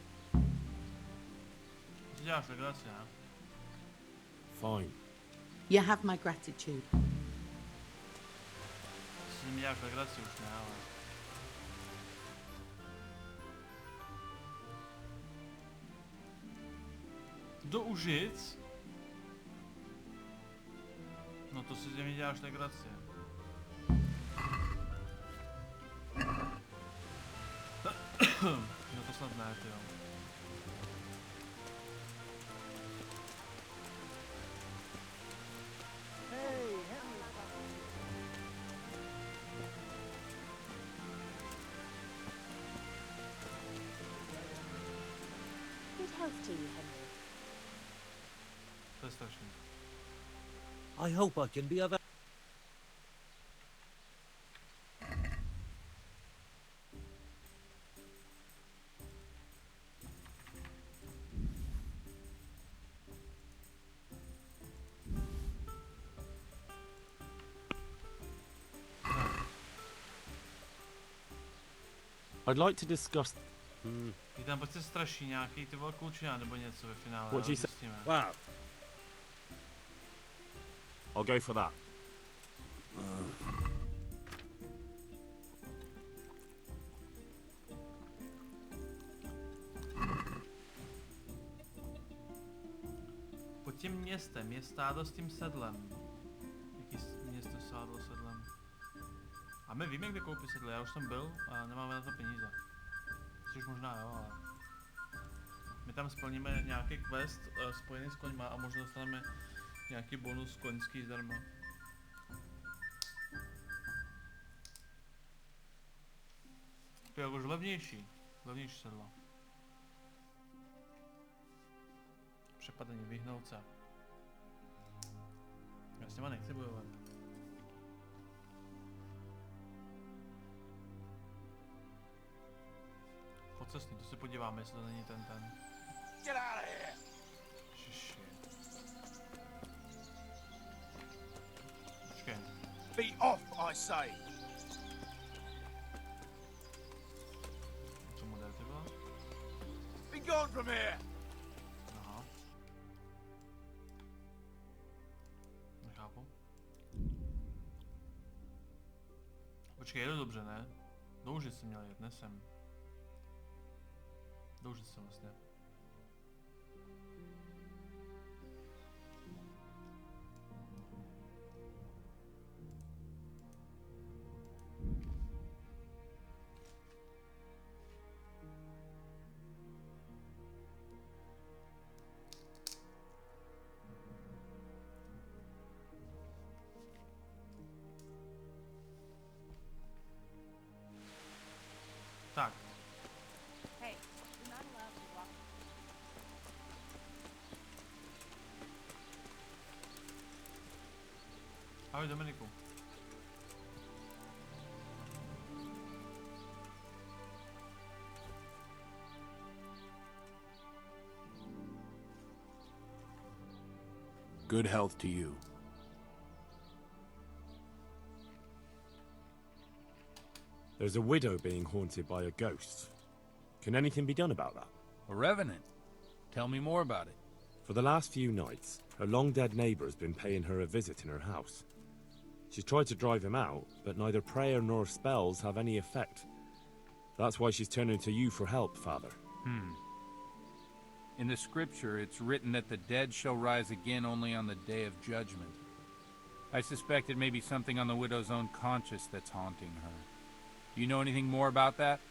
Fine. You have my gratitude. Do Užic? No to si mi děláš legraci. No to snad ne, tyjo. Good health to you, Henry. To je strašný. I hope I can be of... I'd like to discuss... Je tam prostě straší nějaký ty klučina nebo něco ve finále. What do you say? Wow. I'll go for that. městem? Je stádo s tím sedlem. Jaký město stádo sedlem? A my víme, kde koupit sedle, já už jsem byl a nemáme na to peníze. Což možná jo, ale... My tam splníme nějaký quest spojený s koňma a možná dostaneme nějaký bonus koňský zdarma. To je už levnější sedla. Přepadení, vyhnout se. Já s těma nechci bojovat. Pojď se s ním, to se podíváme, jestli to není ten. Get out of here! Šiši. Počkej. Be off, I say! Co model ty byla? Be gone from here! Aha. Nechápu. Počkej, jedu dobře, ne? Doužit jsem měl jet, nesem. Doužit jsem vlastně. Tak. Hey, you're not allowed to walk. Ahoj Dominiku. Good health to you. There's a widow being haunted by a ghost. Can anything be done about that? A revenant? Tell me more about it. For the last few nights, her long-dead neighbour has been paying her a visit in her house. She's tried to drive him out, but neither prayer nor spells have any effect. That's why she's turning to you for help, Father. In the scripture, it's written that the dead shall rise again only on the day of judgment. I suspect it may be something on the widow's own conscience that's haunting her. Do you know anything more about that?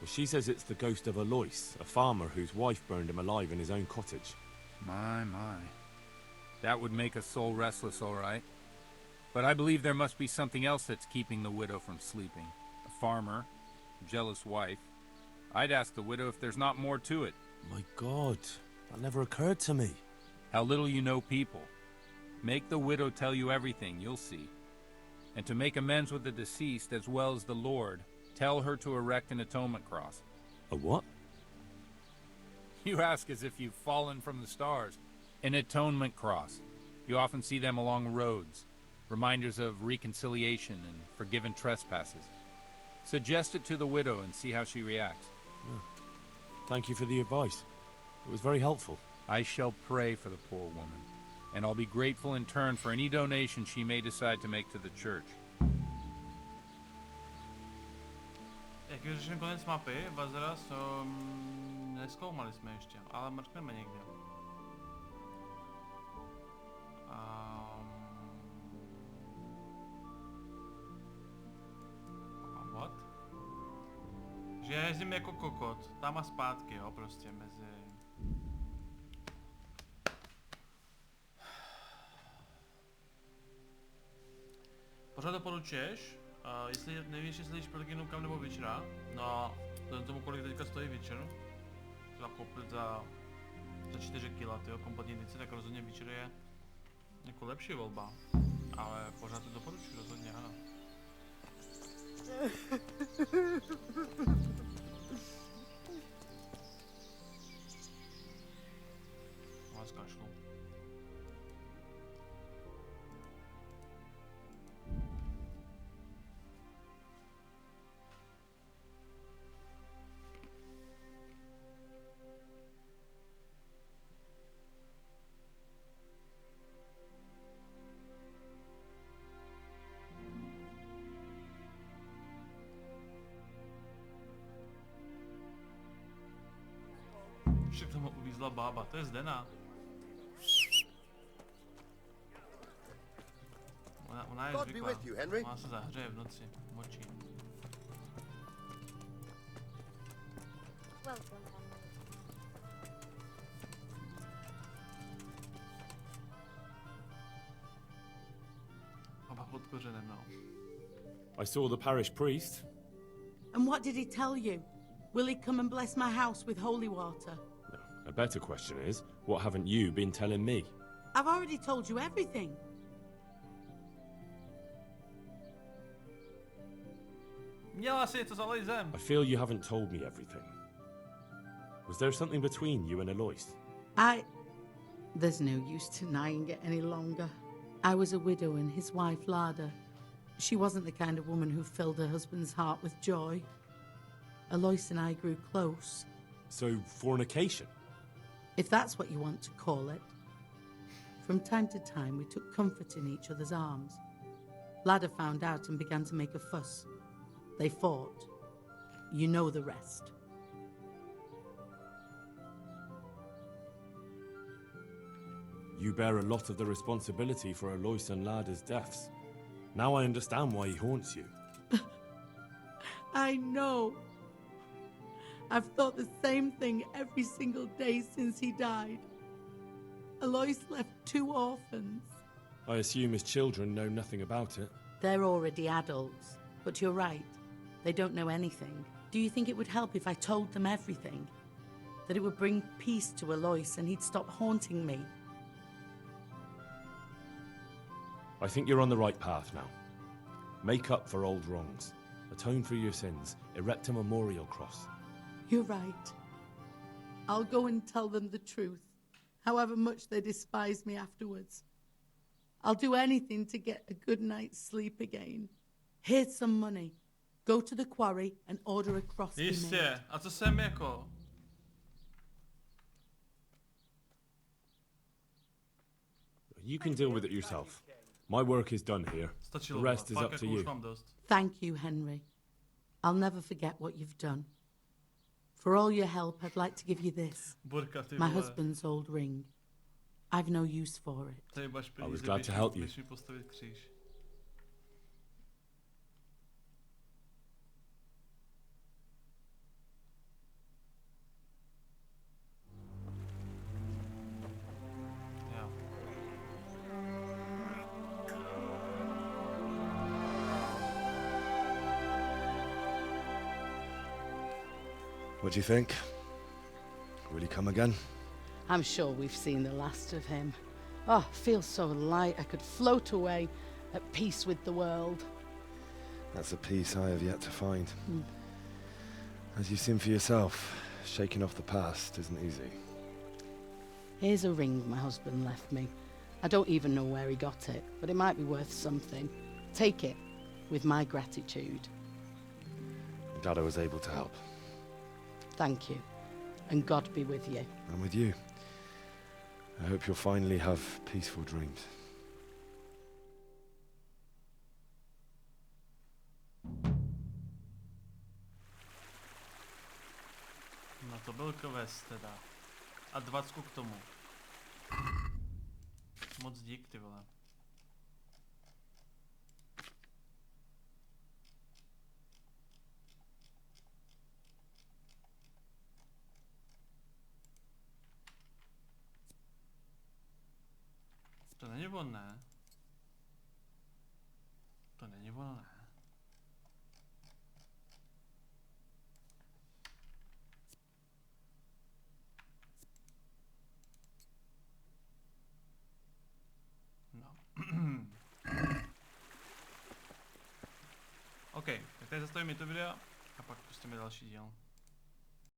Well, she says it's the ghost of Alois, a farmer whose wife burned him alive in his own cottage. My. That would make a soul restless, all right. But I believe there must be something else that's keeping the widow from sleeping. A farmer, a jealous wife. I'd ask the widow if there's not more to it. My God, that never occurred to me. How little you know people. Make the widow tell you everything, you'll see. And to make amends with the deceased as well as the Lord, tell her to erect an atonement cross. A what? You ask as if you've fallen from the stars. An atonement cross. You often see them along roads. Reminders of reconciliation and forgiven trespasses. Suggest it to the widow and see how she reacts. Oh. Thank you for the advice. It was very helpful. I shall pray for the poor woman, and I'll be grateful in turn for any donation she may decide to make to the church. Jak vyřeším konec mapy, Vazera nezkoumali jsme ještě, ale mrkneme někde. What? Že já jezdím jako kokot, tam a zpátky, jo, prostě mezi... Pořád doporučuješ? Jestli nevíš, jestli jdeš pro kam nebo Witchera, no vzhledem tomu, kolik teďka stojí Witcher, třeba koupit za 4 kg, tyjo, kompletní edici, tak rozhodně Witcher je jako lepší volba, ale pořád to doporučuji, rozhodně ano. Vás kašlu. zmizela bába, to je Zdena. Ona je zvyklá. Ona se zahřeje v noci, močí. Oba pod kořenem, no. I saw the parish priest. And what did he tell you? Will he come and bless my house with holy water? No, a better question is, what haven't you been telling me? I've already told you everything. Měla si to zalej zem. I feel you haven't told me everything. Was there something between you and Alois? There's no use denying it any longer. I was a widow and his wife, Lada. She wasn't the kind of woman who filled her husband's heart with joy. Alois and I grew close. So, fornication? If that's what you want to call it. From time to time, we took comfort in each other's arms. Lada found out and began to make a fuss. They fought. You know the rest. You bear a lot of the responsibility for Alois and Lada's deaths. Now I understand why he haunts you. I know. I've thought the same thing every single day since he died. Alois left 2 orphans. I assume his children know nothing about it. They're already adults, but you're right. They don't know anything. Do you think it would help if I told them everything? That it would bring peace to Alois and he'd stop haunting me? I think you're on the right path now. Make up for old wrongs. Atone for your sins. Erect a memorial cross. You're right. I'll go and tell them the truth, however much they despise me afterwards. I'll do anything to get a good night's sleep again. Here's some money. Go to the quarry and order a cross be made. Jistě, a co jsem jako? You can deal with it yourself. My work is done here. The rest is up to you. Thank you, Henry. I'll never forget what you've done. For all your help, I'd like to give you this. My husband's old ring. I've no use for it. I was glad to help you. What do you think? Will he come again? I'm sure we've seen the last of him. Oh, feels so light I could float away at peace with the world. That's a peace I have yet to find. As you've seen for yourself, shaking off the past isn't easy. Here's a ring my husband left me. I don't even know where he got it, but it might be worth something. Take it, with my gratitude. I'm glad I was able to help. Thank you, and God be with you. And with you. I hope you'll finally have peaceful dreams. No to byl quest teda. A 20 k tomu. Moc dík, ty vole. To není on, ne? To není on, ne? No. OK, tak tady zastavíme to video a pak pustíme další díl.